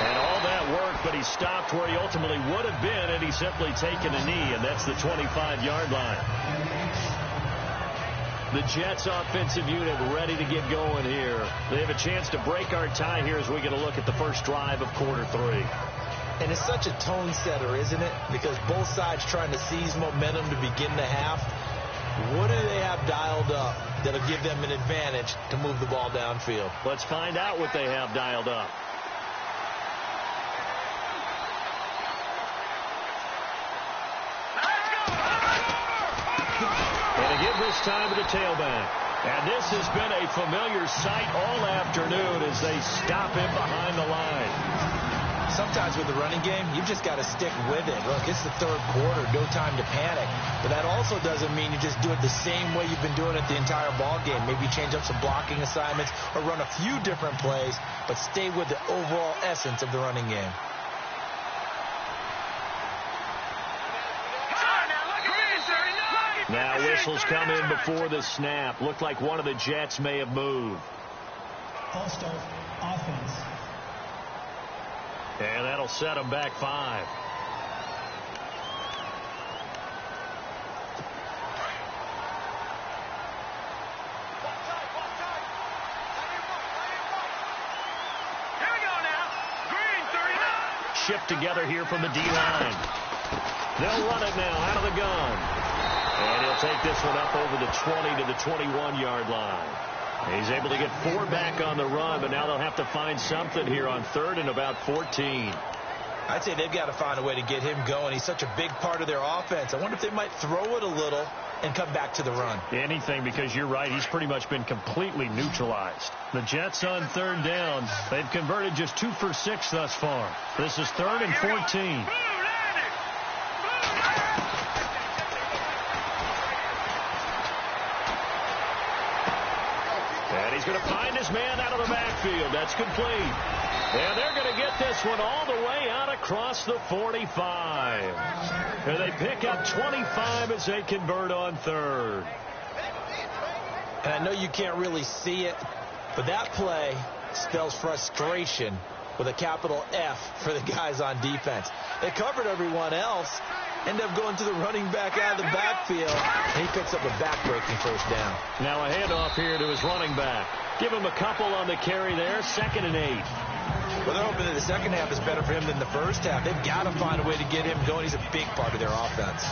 And all that work, but he stopped where he ultimately would have been had he simply taken a knee, and that's the 25-yard line. The Jets offensive unit ready to get going here. They have a chance to break our tie here as we get a look at the first drive of quarter 3. And it's such a tone setter, isn't it? Because both sides trying to seize momentum to begin the half. What do they have dialed up that'll give them an advantage to move the ball downfield? Let's find out what they have dialed up. And they give this time to the tailback. And this has been a familiar sight all afternoon as they stop him behind the line. Sometimes with the running game, you've just got to stick with it. Look, it's the third quarter, no time to panic. But that also doesn't mean you just do it the same way you've been doing it the entire ball game. Maybe change up some blocking assignments or run a few different plays, but stay with the overall essence of the running game. Now whistles come in before the snap. Looked like one of the Jets may have moved. False start, offense. And that'll set them back 5. Here we go now. Green 39. Shipped together here from the D-line. They'll run it now out of the gun. And he'll take this one up over the 20 to the 21-yard line. He's able to get 4 back on the run, but now they'll have to find something here on 3rd and about 14. I'd say they've got to find a way to get him going. He's such a big part of their offense. I wonder if they might throw it a little and come back to the run. Anything, because you're right, he's pretty much been completely neutralized. The Jets on 3rd down. They've converted just 2 for 6 thus far. This is 3rd and 14. And he's going to find his man out of the backfield. That's complete. And they're going to get this one all the way out across the 45. And they pick up 25 as they convert on 3rd. And I know you can't really see it, but that play spells frustration with a capital F for the guys on defense. They covered everyone else, end up going to the running back out of the backfield, and he picks up a back-breaking first down. Now a handoff here to his running back. Give him a couple on the carry there, 2nd and 8. Well, they're hoping that the second half is better for him than the first half. They've got to find a way to get him going. He's a big part of their offense.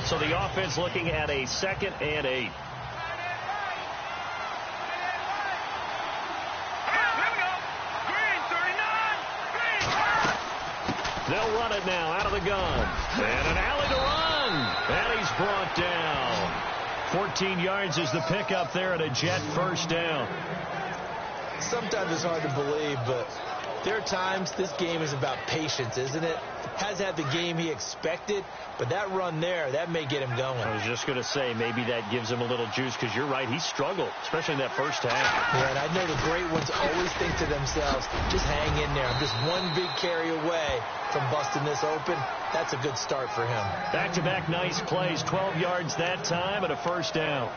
So the offense looking at a 2nd and 8. They'll run it now out of the gun. And an alley to run. And he's brought down. 14 yards is the pickup there at a Jet first down. Sometimes it's hard to believe, but there are times this game is about patience, isn't it? Has had the game he expected, but that run there, that may get him going. I was just going to say, maybe that gives him a little juice, because you're right, he struggled, especially in that first half. Yeah, and I know the great ones always think to themselves, just hang in there. I'm just one big carry away from busting this open. That's a good start for him. Back-to-back nice plays, 12 yards that time and a first down.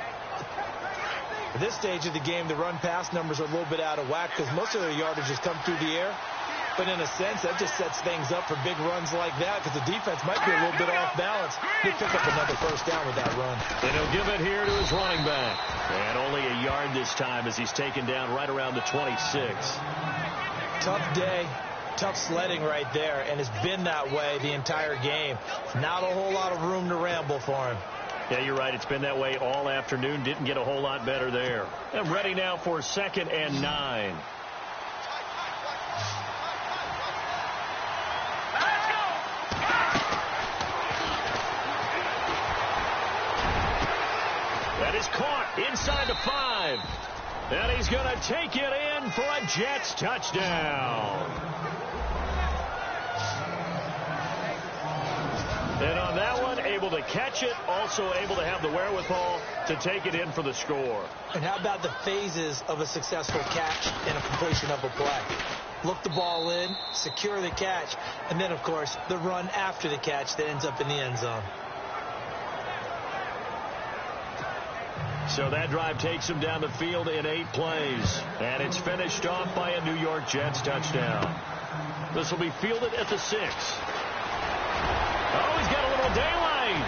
At this stage of the game, the run-pass numbers are a little bit out of whack because most of their yardage has come through the air. But in a sense, that just sets things up for big runs like that because the defense might be a little bit off balance. They pick up another first down with that run. And he'll give it here to his running back. And only a yard this time as he's taken down right around the 26. Tough day, tough sledding right there, and it's been that way the entire game. Not a whole lot of room to ramble for him. Yeah, you're right. It's been that way all afternoon. Didn't get a whole lot better there. And ready now for 2nd and 9. That is caught inside the 5. And he's going to take it in for a Jets touchdown. And on that one, able to catch it, also able to have the wherewithal to take it in for the score. And how about the phases of a successful catch and a completion of a play? Look the ball in, secure the catch, and then, of course, the run after the catch that ends up in the end zone. So that drive takes him down the field in 8 plays. And it's finished off by a New York Jets touchdown. This will be fielded at the 6. Oh, he's got a little daylight.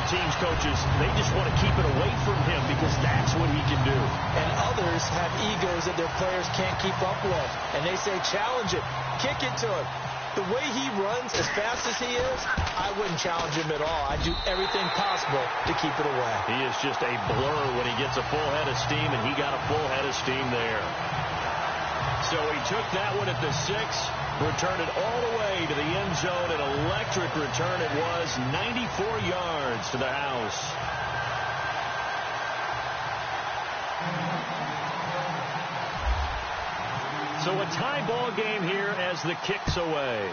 teams' coaches, they just want to keep it away from him because that's what he can do. And others have egos that their players can't keep up with. And they say, challenge it, kick it to him. The way he runs, as fast as he is, I wouldn't challenge him at all. I'd do everything possible to keep it away. He is just a blur when he gets a full head of steam, and he got a full head of steam there. So he took that one at the 6, returned it all the way to the end zone. An electric return it was, 94 yards to the house. So a tie ball game here as the kick's away.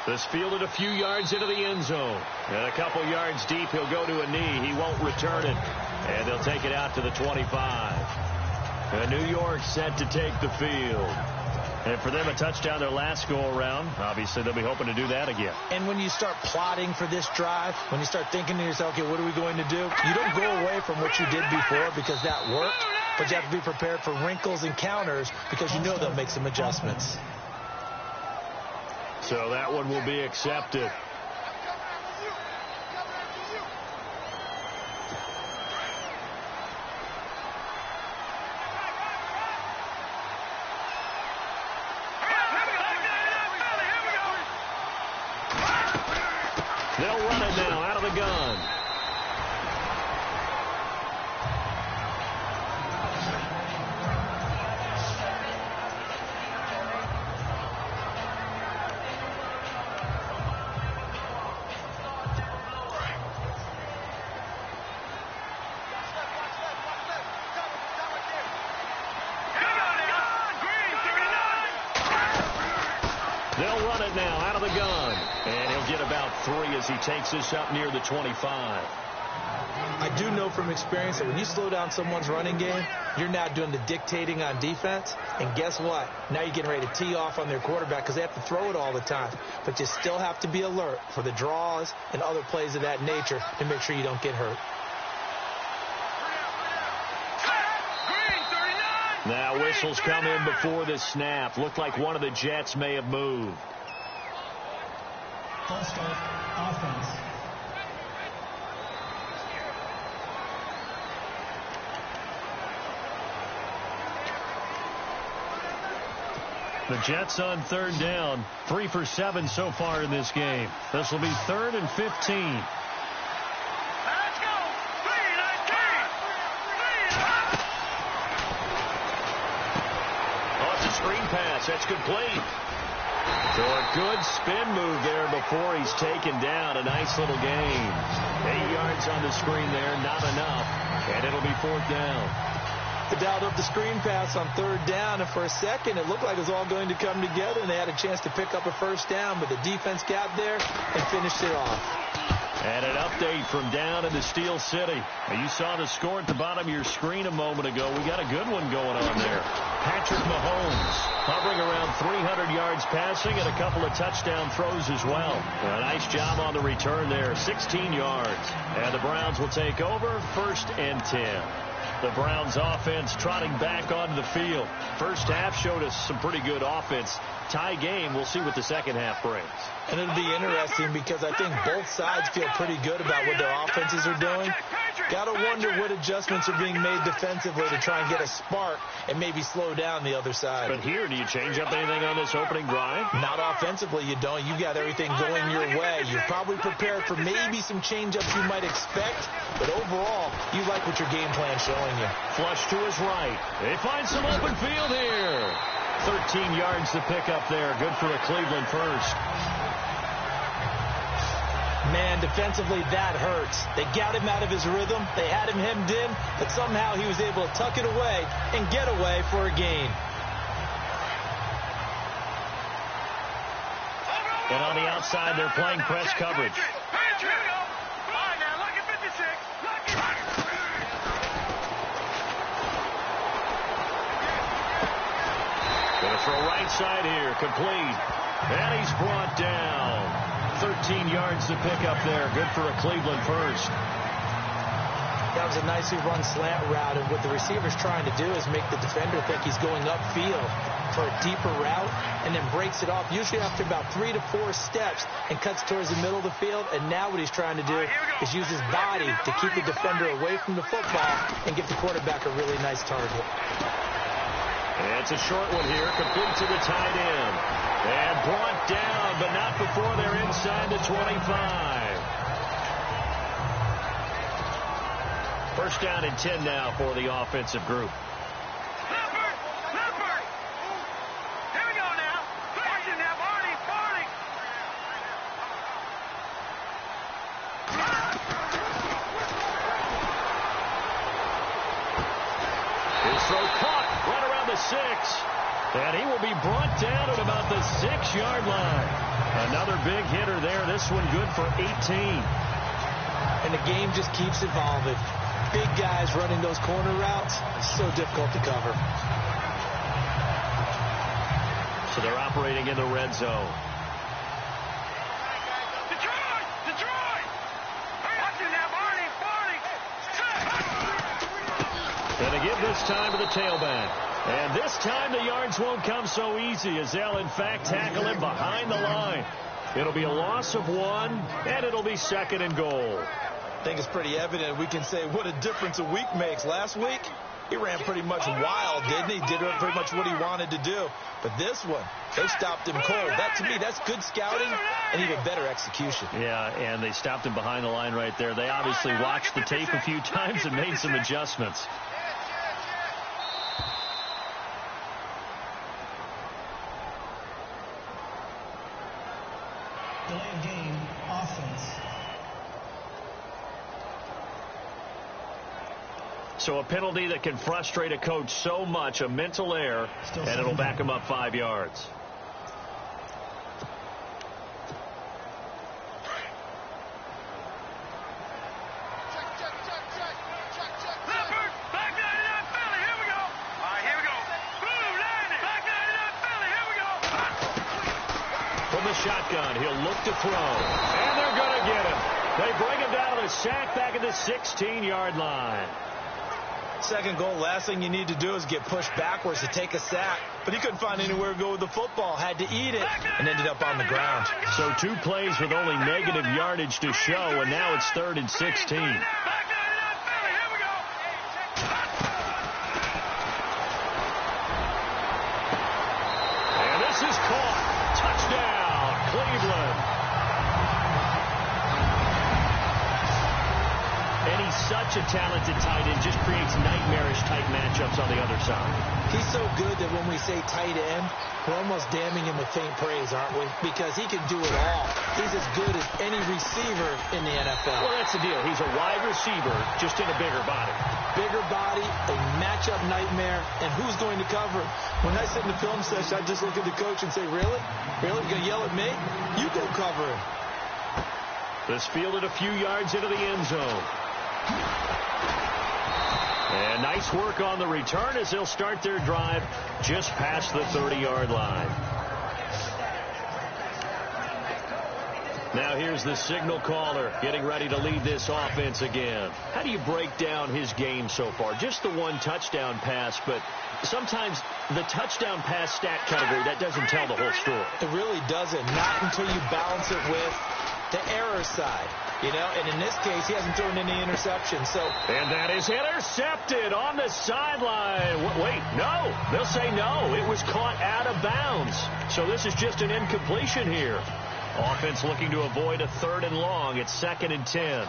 This fielded a few yards into the end zone. And a couple yards deep, he'll go to a knee. He won't return it. And they'll take it out to the 25. And New York set to take the field. And for them, a touchdown their last go-around. Obviously, they'll be hoping to do that again. And when you start plotting for this drive, when you start thinking to yourself, okay, what are we going to do? You don't go away from what you did before because that worked. But you have to be prepared for wrinkles and counters because you know they'll make some adjustments. So that one will be accepted. They'll run it now out of the gun. They'll run it now out of the gun. And he'll get about 3 as he takes this up near the 25. I do know from experience that when you slow down someone's running game, you're now doing the dictating on defense. And guess what? Now you're getting ready to tee off on their quarterback because they have to throw it all the time. But you still have to be alert for the draws and other plays of that nature to make sure you don't get hurt. Now whistles come in before the snap. Looked like one of the Jets may have moved. False start, offense. The Jets on 3rd down. 3 for 7 so far in this game. This will be 3rd and 15. Screen pass. That's complete. So a good spin move there before he's taken down. A nice little gain. 8 yards on the screen there. Not enough. And it'll be 4th down. They dialed up the screen pass on 3rd down, and for a second it looked like it was all going to come together, and they had a chance to pick up a 1st down, but the defense got there and finished it off. And an update from down in the Steel City. You saw the score at the bottom of your screen a moment ago. We got a good one going on there. Patrick Mahomes hovering around 300 yards passing and a couple of touchdown throws as well. A nice job on the return there, 16 yards. And the Browns will take over, 1st and 10. The Browns offense trotting back onto the field. First half showed us some pretty good offense. Tie game, we'll see what the second half brings. And it'll be interesting because I think both sides feel pretty good about what their offenses are doing. Got to wonder what adjustments are being made defensively to try and get a spark and maybe slow down the other side. But here, do you change up anything on this opening drive? Not offensively, you don't. You got everything going your way. You're probably prepared for maybe some change-ups you might expect, but overall, you like what your game plan's showing you. Flush to his right. They find some open field here. 13 yards to pick up there. Good for a Cleveland first. Man, defensively, that hurts. They got him out of his rhythm. They had him hemmed in, but somehow he was able to tuck it away and get away for a gain. And on the outside, they're playing press coverage. Gonna throw right side here, complete. And he's brought down. 13 yards to pick up there. Good for a Cleveland first. That was a nicely run slant route, and what the receiver's trying to do is make the defender think he's going upfield. for a deeper route and then breaks it off, usually after about 3 to 4 steps, and cuts towards the middle of the field. And now what he's trying to do is use his body to keep the defender away from the football and give the quarterback a really nice target. It's a short one here, complete to the tight end. And brought down, but not before they're inside the 25. First down and 10 now for the offensive group. Here we go now. Watch it now, Barney. His throw caught right around the 6. And he will be brought down at about the 6-yard line. Another big hitter there. This one good for 18. And the game just keeps evolving. Big guys running those corner routes, so difficult to cover. So they're operating in the red zone. Detroit! Watch it now, Barney. And they give this time to the tailback. And this time the yards won't come so easy as they'll, in fact, tackle him behind the line. It'll be a loss of 1, and it'll be 2nd and goal. I think it's pretty evident. We can say what a difference a week makes. Last week, he ran pretty much wild, didn't he? Did pretty much what he wanted to do. But this one, they stopped him cold. That, to me, that's good scouting and even better execution. Yeah, and they stopped him behind the line right there. They obviously watched the tape a few times and made some adjustments. Delay of game, offense. So a penalty that can frustrate a coach so much, a mental error, and it'll back him up 5 yards. From the shotgun, he'll look to throw, and they're going to get him. They bring him down to the sack back at the 16-yard line. Second goal, last thing you need to do is get pushed backwards to take a sack. But he couldn't find anywhere to go with the football, had to eat it, and ended up on the ground. So 2 plays with only negative yardage to show, and now it's 3rd and 16. And this is caught. Touchdown, Cleveland. And he's such a talented tight end, just creates nightmarish-type matchups on the other side. He's so good that when we say tight end, we're almost damning him with faint praise, aren't we? Because he can do it all. He's as good as any receiver in the NFL. Well, that's the deal. He's a wide receiver, just in a bigger body. Bigger body, a matchup nightmare, and who's going to cover him? When I sit in the film session, I just look at the coach and say, really? Really? You're going to yell at me? You go cover him. This fielded a few yards into the end zone. And nice work on the return as they'll start their drive just past the 30-yard line. Now here's the signal caller getting ready to lead this offense again. How do you break down his game so far? Just the 1 touchdown pass, but sometimes the touchdown pass stat category, that doesn't tell the whole story. It really doesn't. Not until you balance it with the error side. You know, and in this case, he hasn't thrown any interceptions. And that is intercepted on the sideline. Wait, no. They'll say no. It was caught out of bounds. So this is just an incompletion here. Offense looking to avoid a 3rd and long. It's 2nd and 10.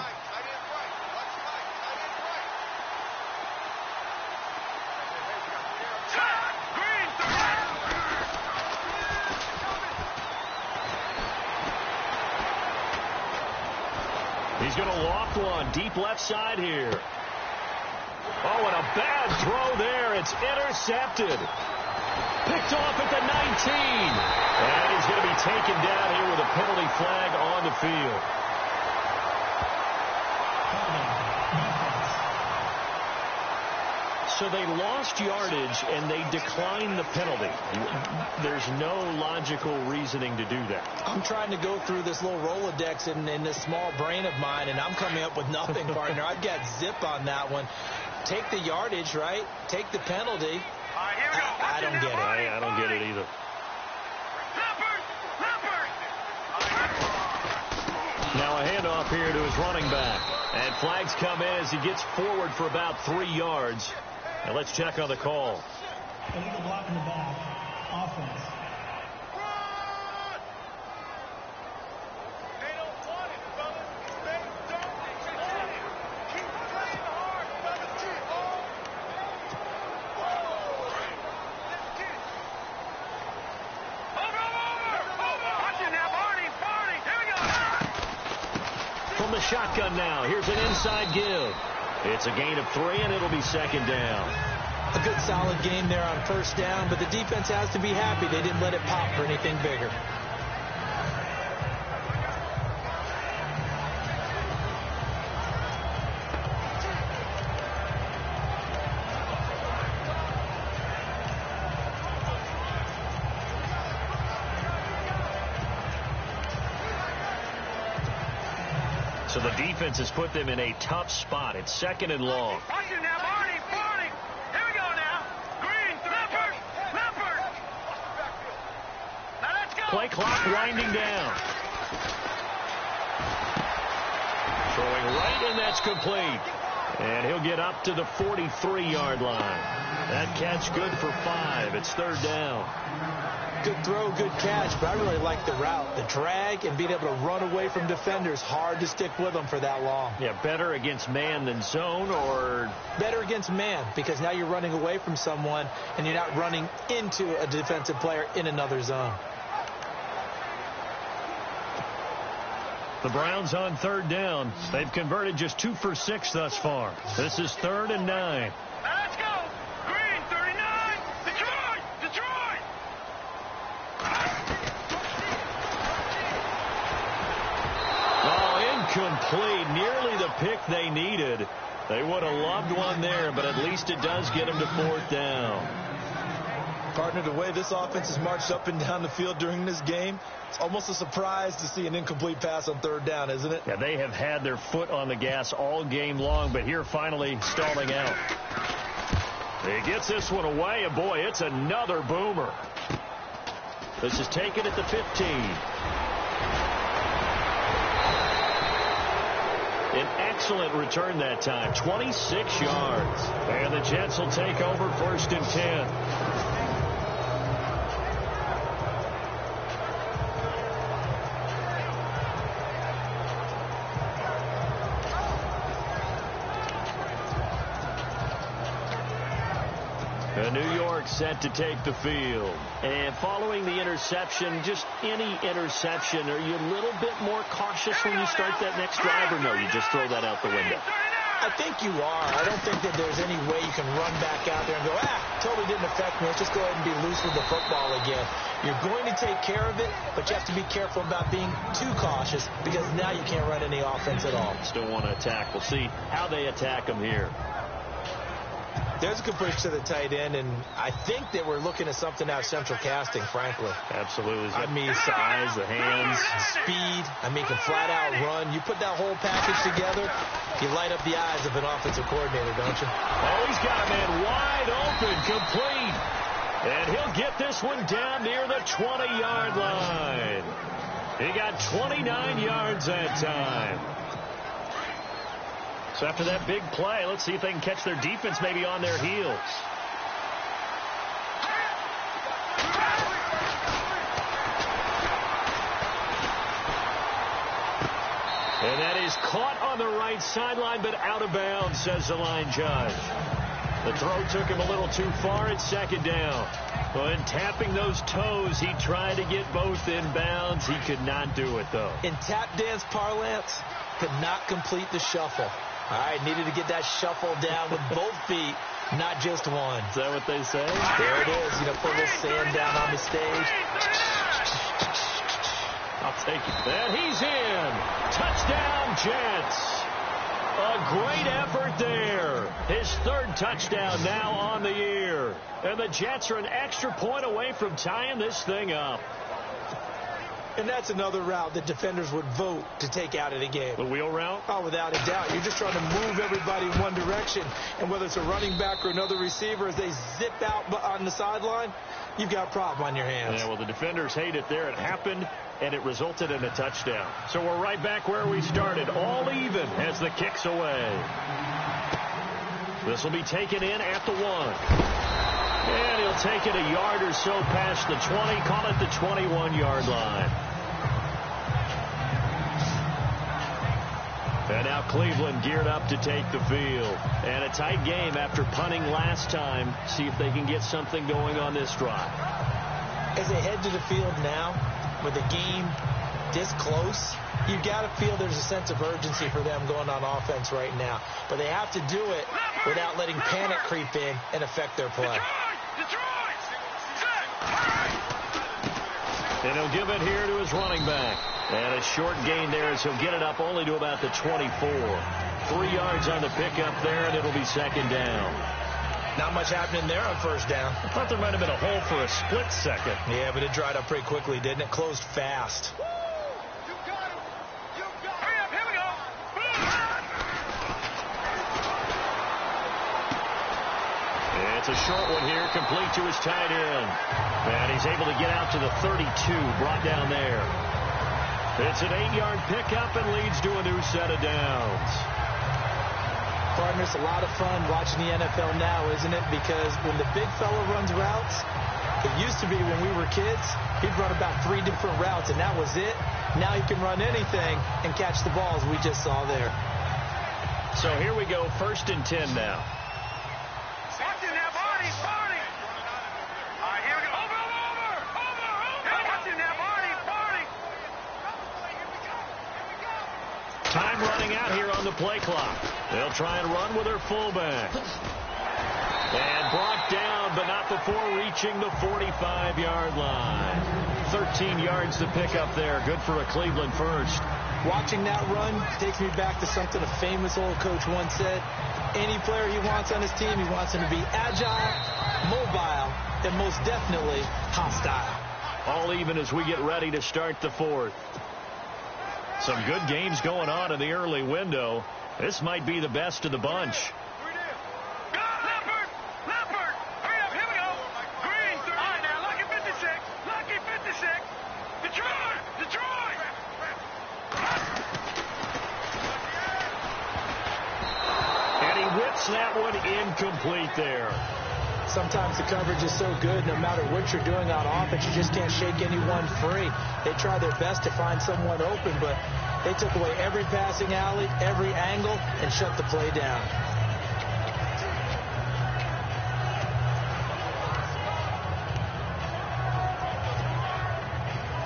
He's going to loft one deep left side here. Oh, and a bad throw there. It's intercepted. Picked off at the 19. And he's going to be taken down here with a penalty flag on the field. So they lost yardage, and they declined the penalty. There's no logical reasoning to do that. I'm trying to go through this little Rolodex in this small brain of mine, and I'm coming up with nothing, partner. I've got zip on that one. Take the yardage, right? Take the penalty. here we go. I don't get it. I don't get it either. Now a handoff here to his running back. And flags come in as he gets forward for about 3 yards. And let's check on the call. Illegal block in the back. Offense. From the shotgun now, here's an inside give. It's a gain of 3, and it'll be second down. A good solid game there on first down, but the defense has to be happy they didn't let it pop for anything bigger. So the defense has put them in a tough spot. It's second and long. Watch it now, Barney. Here we go now. Green, Leopard. Now let's go. Play clock winding down. Throwing right, and that's complete. And he'll get up to the 43-yard line. That catch good for 5. It's third down. Good throw, good catch, but I really like the route. The drag and being able to run away from defenders. Hard to stick with them for that long. Yeah, better against man than zone, or better against man, because now you're running away from someone and you're not running into a defensive player in another zone. The Browns on third down. They've converted just 2 for 6 thus far. This is 3rd and 9. Let's go. Green, 39. Detroit. Oh, incomplete. Nearly the pick they needed. They would have loved one there, but at least it does get them to 4th down. Partner, the way this offense has marched up and down the field during this game, it's almost a surprise to see an incomplete pass on 3rd down, isn't it? Yeah, they have had their foot on the gas all game long, but here finally stalling out. He gets this one away, and boy, it's another boomer. This is taken at the 15. An excellent return that time, 26 yards. And the Jets will take over 1st and 10. New York set to take the field. And following the interception, just any interception, are you a little bit more cautious when you start that next drive, or no, you just throw that out the window? I think you are. I don't think that there's any way you can run back out there and go, totally didn't affect me. Let's just go ahead and be loose with the football again. You're going to take care of it, but you have to be careful about being too cautious, because now you can't run any offense at all. Still want to attack. We'll see how they attack them here. There's a good push to the tight end, and I think that we're looking at something out of central casting, frankly. Absolutely. I mean, size, the hands, speed. I mean, can flat out run. You put that whole package together, you light up the eyes of an offensive coordinator, don't you? Oh, he's got a man wide open, complete. And he'll get this one down near the 20-yard line. He got 29 yards that time. So after that big play, let's see if they can catch their defense maybe on their heels. And that is caught on the right sideline, but out of bounds, says the line judge. The throw took him a little too far. It's 2nd down. But in tapping those toes, he tried to get both in bounds. He could not do it, though. In tap dance parlance, could not complete the shuffle. All right, needed to get that shuffle down with both feet, not just one. Is that what they say? There it is. You know, put a little sand down on the stage. I'll take it. And he's in. Touchdown, Jets. A great effort there. His 3rd touchdown now on the year. And the Jets are an extra point away from tying this thing up. And that's another route that defenders would vote to take out of the game. The wheel route? Oh, without a doubt. You're just trying to move everybody in one direction. And whether it's a running back or another receiver, as they zip out on the sideline, you've got a problem on your hands. Yeah, well, the defenders hate it there. It happened, and it resulted in a touchdown. So we're right back where we started, all even as the kick's away. This will be taken in at the 1. And he'll take it a yard or so past the 20, call it the 21-yard line. And now Cleveland geared up to take the field. And a tight game after punting last time. See if they can get something going on this drive. As they head to the field now, with the game this close, you've got to feel there's a sense of urgency for them going on offense right now. But they have to do it without letting panic creep in and affect their play. And he'll give it here to his running back. And a short gain there as he'll get it up only to about the 24. 3 yards on the pickup there, and it'll be second down. Not much happening there on first down. I thought there might have been a hole for a split second. Yeah, but it dried up pretty quickly, didn't it? Closed fast. It's a short one here, complete to his tight end. And he's able to get out to the 32, brought down there. It's an 8-yard pickup and leads to a new set of downs. Partner, it's a lot of fun watching the NFL now, isn't it? Because when the big fella runs routes, it used to be when we were kids, he'd run about 3 different routes, and that was it. Now he can run anything and catch the balls we just saw there. So here we go, 1st and 10 now. Time running out here on the play clock. They'll try and run with their fullback. And brought down, but not before reaching the 45-yard line. 13 yards to pick up there. Good for a Cleveland first. Watching that run takes me back to something a famous old coach once said. Any player he wants on his team, he wants him to be agile, mobile, and most definitely hostile. All even as we get ready to start the 4th. Some good games going on in the early window. This might be the best of the bunch. And he whips that one incomplete there. Sometimes the coverage is so good, no matter what you're doing on offense, you just can't shake anyone free. They try their best to find someone open, but they took away every passing alley, every angle, and shut the play down.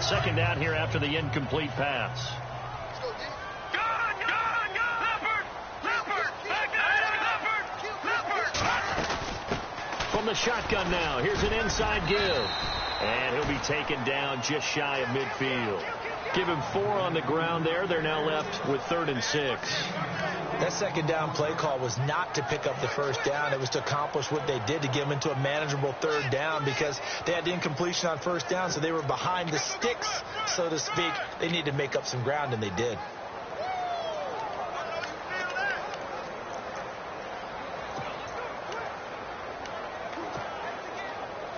Second down here after the incomplete pass. From the shotgun now, here's an inside give. And he'll be taken down just shy of midfield. Give him 4 on the ground there. They're now left with 3rd and 6. That second down play call was not to pick up the first down. It was to accomplish what they did, to get them into a manageable 3rd down, because they had the incompletion on first down, so they were behind the sticks, so to speak. They needed to make up some ground, and they did.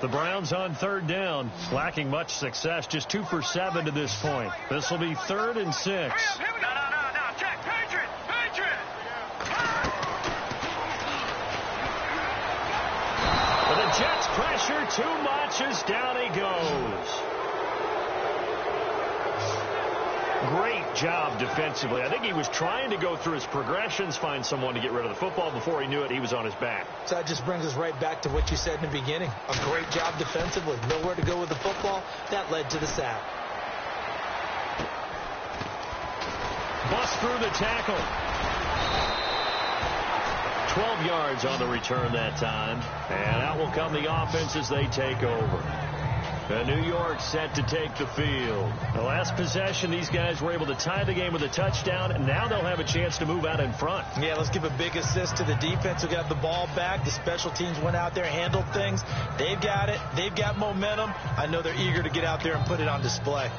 The Browns on 3rd down, lacking much success, just 2 for 7 to this point. This will be 3rd and 6. No, check, Patriot. But the Jets pressure too much as down he goes. Great job defensively. I think he was trying to go through his progressions, find someone to get rid of the football. Before he knew it, he was on his back. So that just brings us right back to what you said in the beginning. A great job defensively. Nowhere to go with the football. That led to the sack. Bust through the tackle. 12 yards on the return that time. And out will come the offense as they take over. And New York set to take the field. The last possession, these guys were able to tie the game with a touchdown, and now they'll have a chance to move out in front. Yeah, let's give a big assist to the defense who got the ball back. The special teams went out there, handled things. They've got it. They've got momentum. I know they're eager to get out there and put it on display.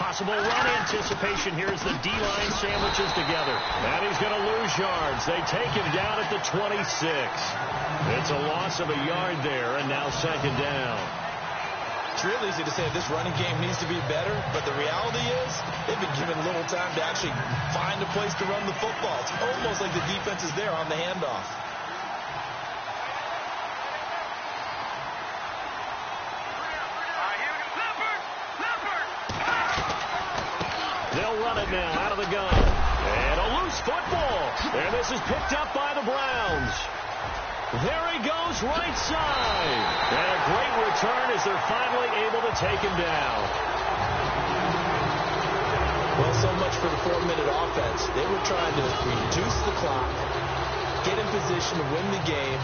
Possible run anticipation here as the D-line sandwiches together. And he's going to lose yards. They take him down at the 26. It's a loss of a yard there, and now second down. It's real easy to say this running game needs to be better, but the reality is they've been given little time to actually find a place to run the football. It's almost like the defense is there on the handoff. They'll run it now out of the gun. And a loose football. And this is picked up by the Browns. There he goes, right side. And a great return as they're finally able to take him down. Well, so much for the 4-minute offense. They were trying to reduce the clock, get in position to win the game,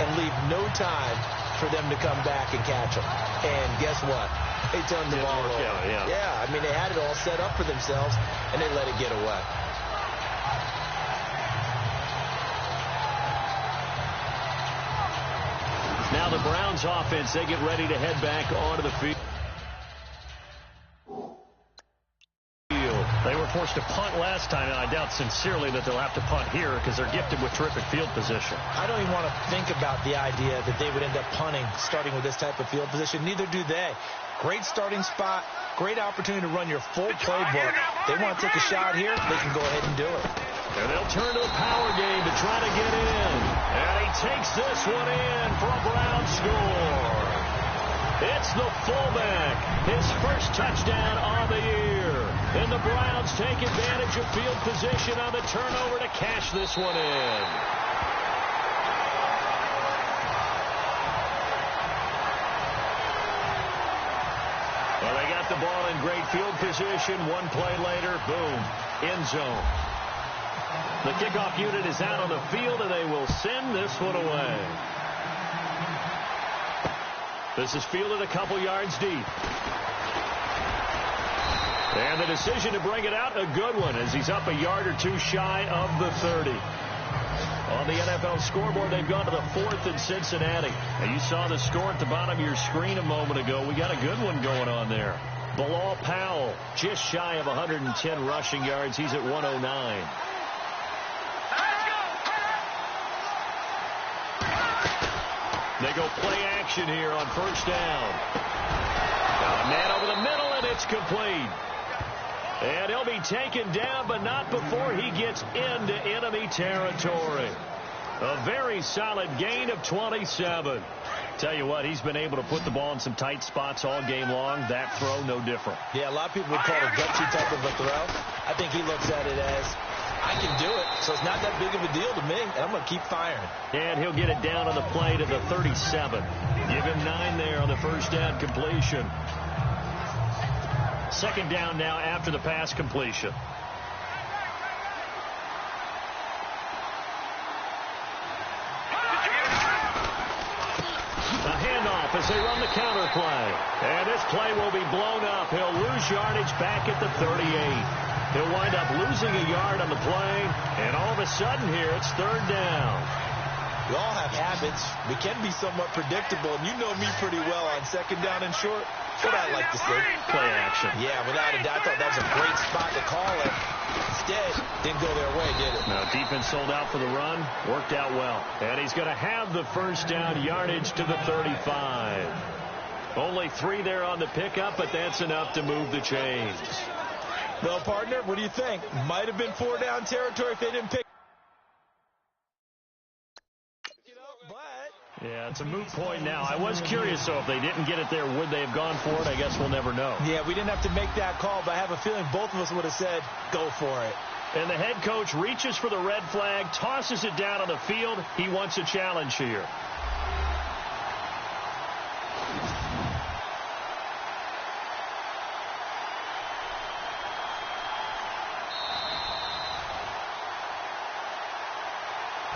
and leave no time for them to come back and catch them. And guess what? They turned the ball over. Yeah, I mean, they had it all set up for themselves, and they let it get away. Now the Browns offense, they get ready to head back onto the field. They were forced to punt last time, and I doubt sincerely that they'll have to punt here because they're gifted with terrific field position. I don't even want to think about the idea that they would end up punting starting with this type of field position. Neither do they. Great starting spot, great opportunity to run your full playbook. They want to take a shot here, they can go ahead and do it. And they'll turn to the power game to try to get in. And he takes this one in for a Brown score. It's the fullback, his first touchdown on the year. And the Browns take advantage of field position on the turnover to cash this one in. Well, they got the ball in great field position. One play later, boom, end zone. The kickoff unit is out on the field, and they will send this one away. This is fielded a couple yards deep. And the decision to bring it out, a good one, as he's up a yard or two shy of the 30. On the NFL scoreboard, they've gone to the 4th in Cincinnati. And you saw the score at the bottom of your screen a moment ago. We got a good one going on there. Bilal Powell, just shy of 110 rushing yards. He's at 109. They go play action here on first down. Got a man over the middle, and it's complete. And he'll be taken down, but not before he gets into enemy territory. A very solid gain of 27. Tell you what, he's been able to put the ball in some tight spots all game long. That throw, no different. Yeah, a lot of people would call it a gutsy type of a throw. I think he looks at it as, I can do it, so it's not that big of a deal to me, and I'm going to keep firing. And he'll get it down on the play to the 37. Give him 9 there on the first down completion. Second down now after the pass completion. A handoff as they run the counter play. And this play will be blown up. He'll lose yardage back at the 38. He'll wind up losing a yard on the play, and all of a sudden here, it's third down. We all have habits. We can be somewhat predictable, and you know me pretty well on second down and short. That's what I like to see. Play action. Yeah, without a doubt, I thought that was a great spot to call it. Instead, didn't go their way, did it? Now, defense sold out for the run. Worked out well. And he's going to have the first down yardage to the 35. Only 3 there on the pickup, but that's enough to move the chains. Well, partner, what do you think? Might have been 4 down territory if they didn't pick. Yeah, it's a moot point now. I was curious, though, if they didn't get it there, would they have gone for it? I guess we'll never know. Yeah, we didn't have to make that call, but I have a feeling both of us would have said, go for it. And the head coach reaches for the red flag, tosses it down on the field. He wants a challenge here.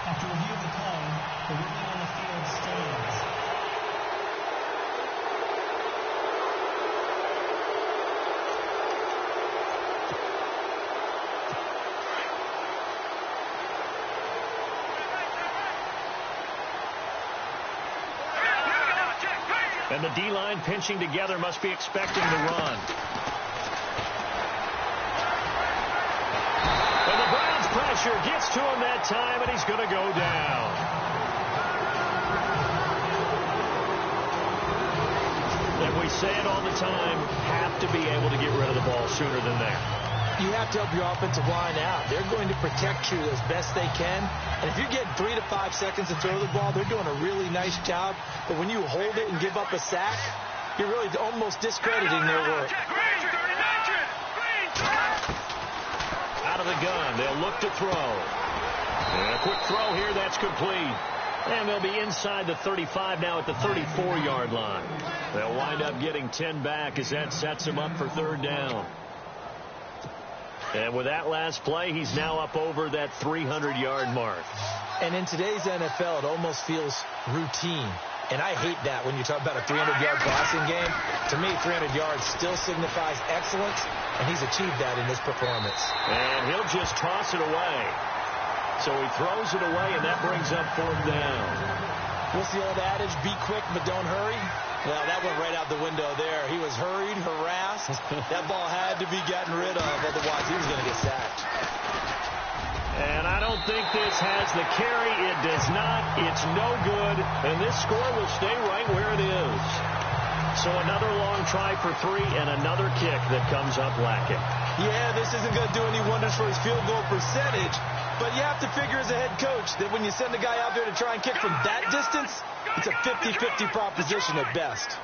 After review of the play, the ruling on the field stands. And the D-line pinching together, must be expecting the run. pressure gets to him that time, and he's going to go down. And we say it all the time, have to be able to get rid of the ball sooner than that. You have to help your offensive line out. They're going to protect you as best they can. And if you're getting 3 to 5 seconds to throw the ball, they're doing a really nice job. But when you hold it and give up a sack, you're really almost discrediting their work. Out of the gun, they'll look to throw. And a quick throw here, that's complete. And they'll be inside the 35 now at the 34-yard line. They'll wind up getting 10 back as that sets them up for third down. And with that last play, he's now up over that 300-yard mark. And in today's NFL, it almost feels routine. And I hate that when you talk about a 300-yard passing game. To me, 300 yards still signifies excellence, and he's achieved that in this performance. And he'll just toss it away. So he throws it away, and that brings up fourth down. What's the old adage? Be quick, but don't hurry. Well, that went right out the window there. He was hurried, harassed. That ball had to be gotten rid of, otherwise he was going to get sacked. And I don't think this has the carry. It does not. It's no good. And this score will stay right where it is. So another long try for 3 and another kick that comes up lacking. Yeah, this isn't going to do any wonders for his field goal percentage. But you have to figure as a head coach that when you send a guy out there to try and kick from that distance, it's a 50-50 proposition at best.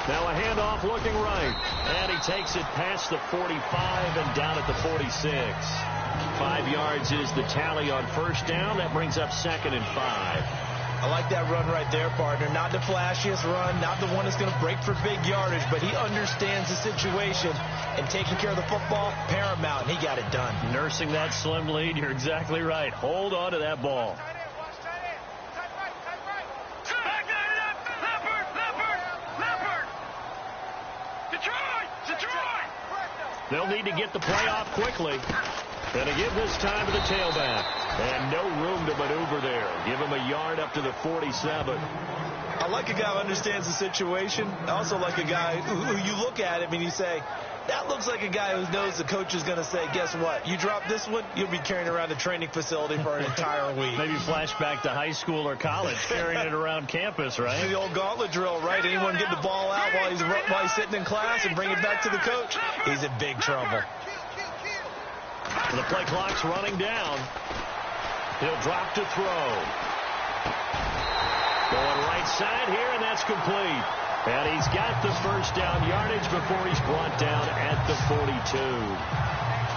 Now a handoff looking right. And he takes it past the 45 and down at the 46. 5 yards is the tally on first down. That brings up 2nd and 5. I like that run right there, partner. Not the flashiest run, not the one that's going to break for big yardage, but he understands the situation, and taking care of the football, paramount, and he got it done. Nursing that slim lead, you're exactly right. Hold on to that ball. They'll need to get the play off quickly. Going to give this time to the tailback. And no room to maneuver there. Give him a yard up to the 47. I like a guy who understands the situation. I also like a guy who you look at him and you say, that looks like a guy who knows the coach is going to say, guess what? You drop this one, you'll be carrying around the training facility for an entire week. Maybe flashback to high school or college, carrying it around campus, right? The old gauntlet drill, right? Anyone get the ball out while he's sitting in class and bring it back to the coach? He's in big trouble. The play clock's running down. He'll drop to throw. Going right side here, and that's complete. And he's got the first down yardage before he's brought down at the 42.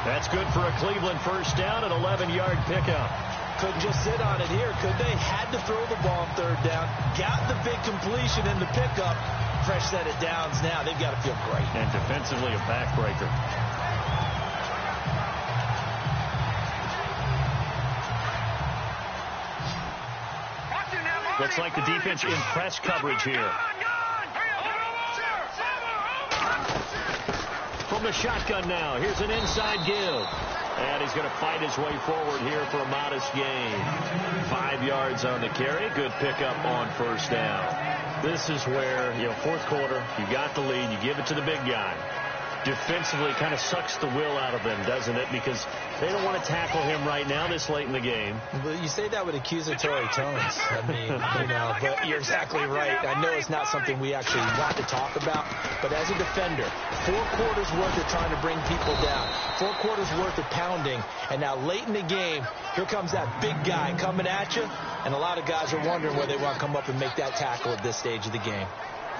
That's good for a Cleveland first down, an 11-yard pickup. Couldn't just sit on it here, could they? Had to throw the ball on third down. Got the big completion in the pickup. Fresh set of downs now. They've got to feel great. And defensively, a backbreaker. Looks like the defense in press coverage here. From the shotgun now, here's an inside give. And he's going to fight his way forward here for a modest gain. 5 yards on the carry. Good pickup on first down. This is where, fourth quarter, you got the lead, you give it to the big guy. Defensively kind of sucks the will out of them, doesn't it? Because they don't want to tackle him right now this late in the game. Well, you say that with accusatory tones. I mean, but you're exactly right. I know it's not something we actually want to talk about, but as a defender, 4 quarters worth of trying to bring people down, 4 quarters worth of pounding, and now late in the game, here comes that big guy coming at you, and a lot of guys are wondering where they want to come up and make that tackle at this stage of the game.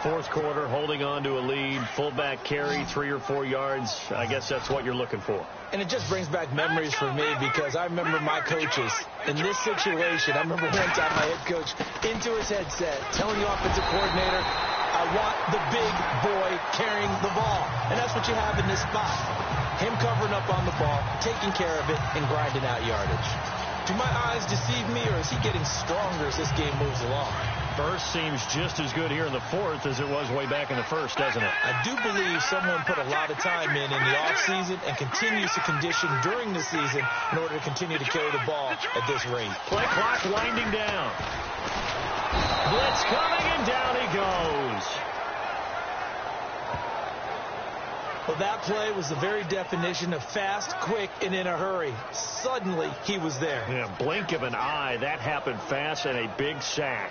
Fourth quarter, holding on to a lead, fullback carry, 3 or 4 yards. I guess that's what you're looking for. And it just brings back memories for me because I remember my coaches in this situation. I remember one time my head coach into his headset telling the offensive coordinator, I want the big boy carrying the ball. And that's what you have in this spot. Him covering up on the ball, taking care of it, and grinding out yardage. Do my eyes deceive me, or is he getting stronger as this game moves along? Burst seems just as good here in the fourth as it was way back in the first, doesn't it? I do believe someone put a lot of time in the offseason and continues to condition during the season in order to continue to carry the ball at this rate. Play clock winding down. Blitz coming, and down he goes. Well, that play was the very definition of fast, quick, and in a hurry. Suddenly, he was there. Yeah, blink of an eye. That happened fast and a big sack.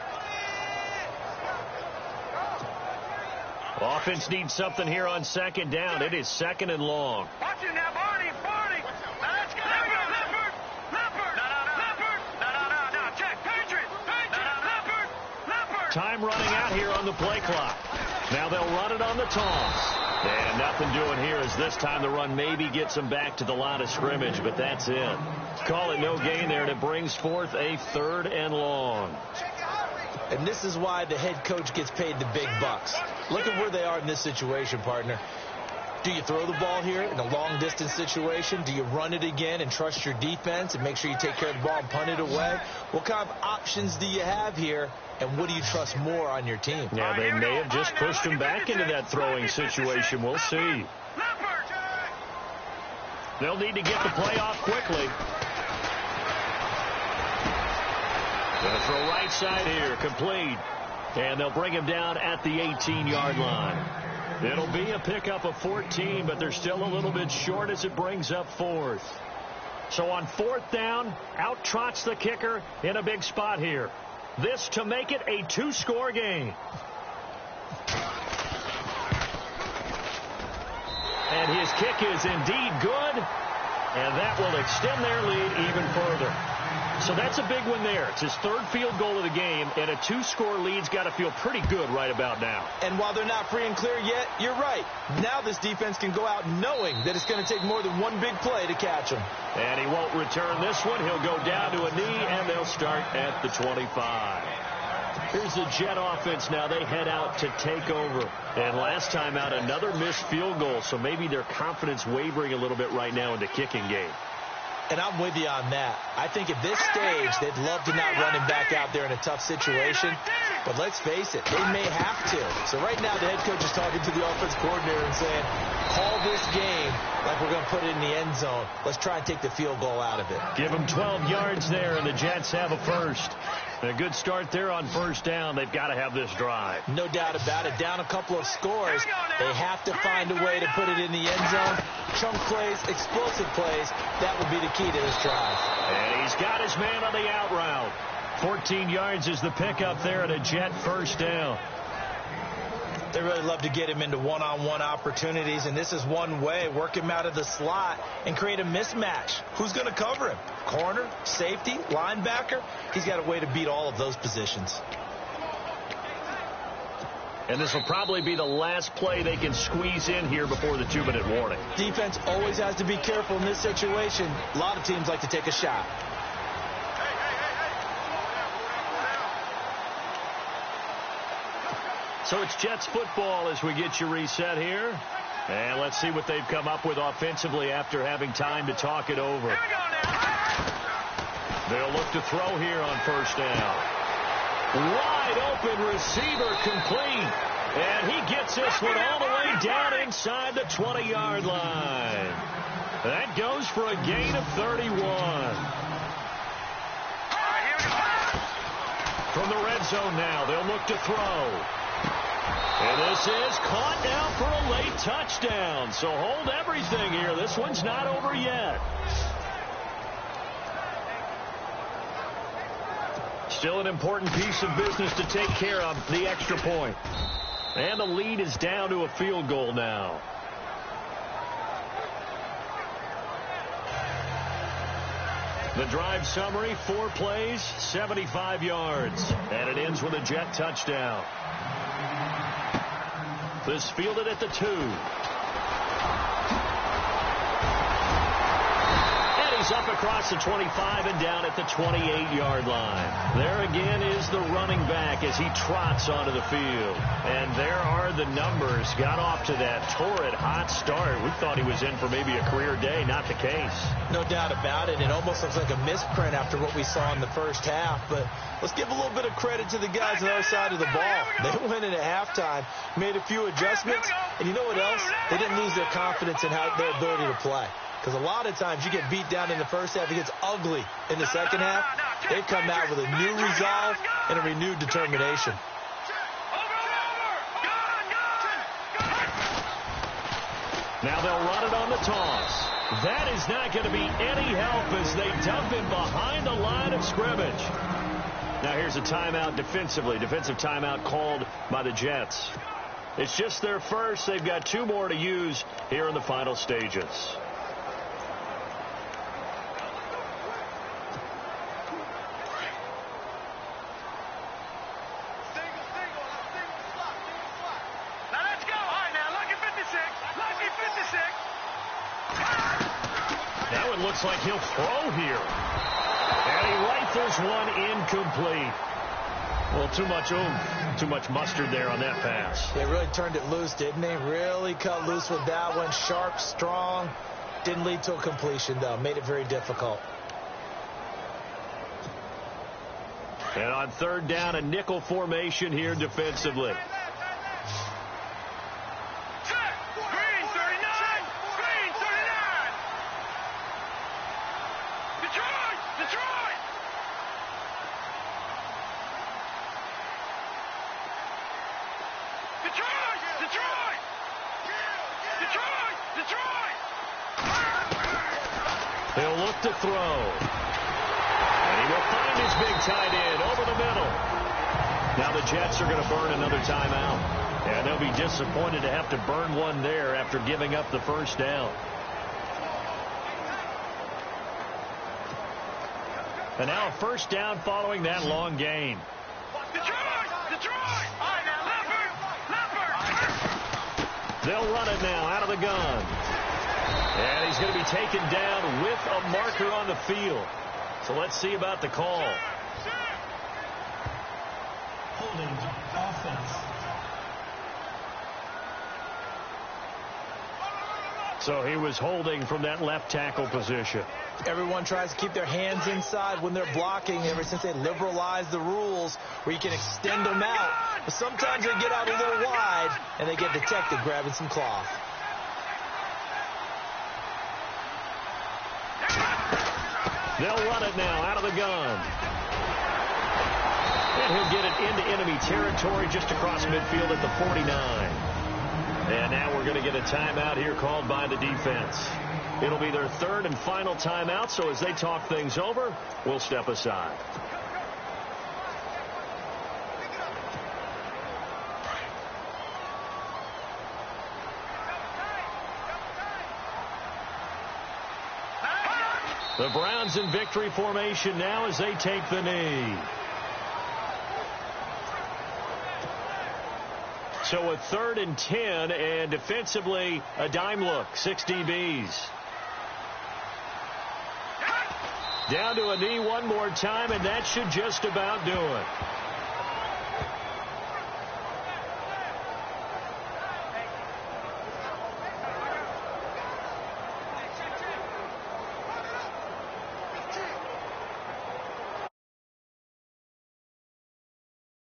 Offense needs something here on second down. It is second and long. Watch it now, Barney. Let's go. Leopard. No. Check. Patriot. Leopard. Time running out here on the play clock. Now they'll run it on the toss. And nothing doing here as this time the run maybe gets them back to the line of scrimmage, but that's it. Call it no gain there, and it brings forth a third and long. And this is why the head coach gets paid the big bucks. Look at where they are in this situation, partner. Do you throw the ball here in a long-distance situation? Do you run it again and trust your defense and make sure you take care of the ball and punt it away? What kind of options do you have here, and what do you trust more on your team? Yeah, they may have just pushed him back into that throwing situation. We'll see. They'll need to get the play off quickly. Going to throw right side here, complete. And they'll bring him down at the 18-yard line. It'll be a pickup of 14, but they're still a little bit short as it brings up fourth. So on fourth down, out trots the kicker in a big spot here. This to make it a two-score game. And his kick is indeed good, and that will extend their lead even further. So that's a big one there. It's his third field goal of the game, and a two-score lead's got to feel pretty good right about now. And while they're not free and clear yet, you're right. Now this defense can go out knowing that it's going to take more than one big play to catch him. And he won't return this one. He'll go down to a knee, and they'll start at the 25. Here's the Jet offense now. They head out to take over. And last time out, another missed field goal, so maybe their confidence wavering a little bit right now in the kicking game. And I'm with you on that. I think at this stage, they'd love to not run him back out there in a tough situation. But let's face it, they may have to. So right now, the head coach is talking to the offense coordinator and saying, call this game like we're going to put it in the end zone. Let's try and take the field goal out of it. Give them 12 yards there, and the Jets have a first. And a good start there on first down. They've got to have this drive. No doubt about it. Down a couple of scores. They have to find a way to put it in the end zone. Chunk plays, explosive plays. That will be the key to this drive. And he's got his man on the out route. 14 yards is the pickup there, and a Jet first down. They really love to get him into one-on-one opportunities, and this is one way. Work him out of the slot and create a mismatch. Who's going to cover him? Corner, safety, linebacker? He's got a way to beat all of those positions. And this will probably be the last play they can squeeze in here before the 2-minute warning. Defense always has to be careful in this situation. A lot of teams like to take a shot. So it's Jets football as we get you reset here. And let's see what they've come up with offensively after having time to talk it over. They'll look to throw here on first down. Wide open receiver complete. And he gets this one all the way down inside the 20-yard line. That goes for a gain of 31. From the red zone now, they'll look to throw. And this is caught now for a late touchdown. So hold everything here. This one's not over yet. Still an important piece of business to take care of, the extra point. And the lead is down to a field goal now. The drive summary, 4 plays, 75 yards. And it ends with a Jet touchdown. This fielded at the 2. And he's up across the 25 and down at the 28-yard line. There again is the running back as he trots onto the field. And there are the numbers. Got off to that torrid hot start. We thought he was in for maybe a career day. Not the case. No doubt about it. It almost looks like a misprint after what we saw in the first half. But let's give a little bit of credit to the guys on the other side of the ball. They went in at halftime, made a few adjustments, and you know what else? They didn't lose their confidence in their ability to play. Because a lot of times you get beat down in the first half, it gets ugly in the second half. They've come out with a new resolve and a renewed Now they'll run it on the toss. That is not going to be any help as they dump him behind the line of scrimmage. Now here's a timeout defensively. Defensive timeout called by the Jets. It's just their first. They've got 2 more to use here in the final stages. That one looks like he'll throw here. And he rifles one incomplete. Well, too much oomph, too much mustard there on that pass. They really turned it loose, didn't they? Really cut loose with that one. Sharp, strong. Didn't lead to a completion, though. Made it very difficult. And on 3rd down, a nickel formation here defensively. He'll look to throw. And he will find his big tight end over the middle. Now the Jets are going to burn another timeout. And they'll be disappointed to have to burn one there after giving up the first down. And now a first down following that long gain. They'll run it now out of the gun. And he's going to be taken down with a marker on the field. So let's see about the call. Holding offense. So he was holding from that left tackle position. Everyone tries to keep their hands inside when they're blocking ever since they liberalized the rules where you can extend them out. But sometimes they get out a little wide and they get detected grabbing some cloth. They'll run it now out of the gun. And he'll get it into enemy territory just across midfield at the 49. And now we're going to get a timeout here called by the defense. It'll be their 3rd and final timeout, so as they talk things over, we'll step aside. The Browns in victory formation now as they take the knee. So a 3rd and 10, and defensively a dime look, 6 DBs. Down to a knee one more time, and that should just about do it.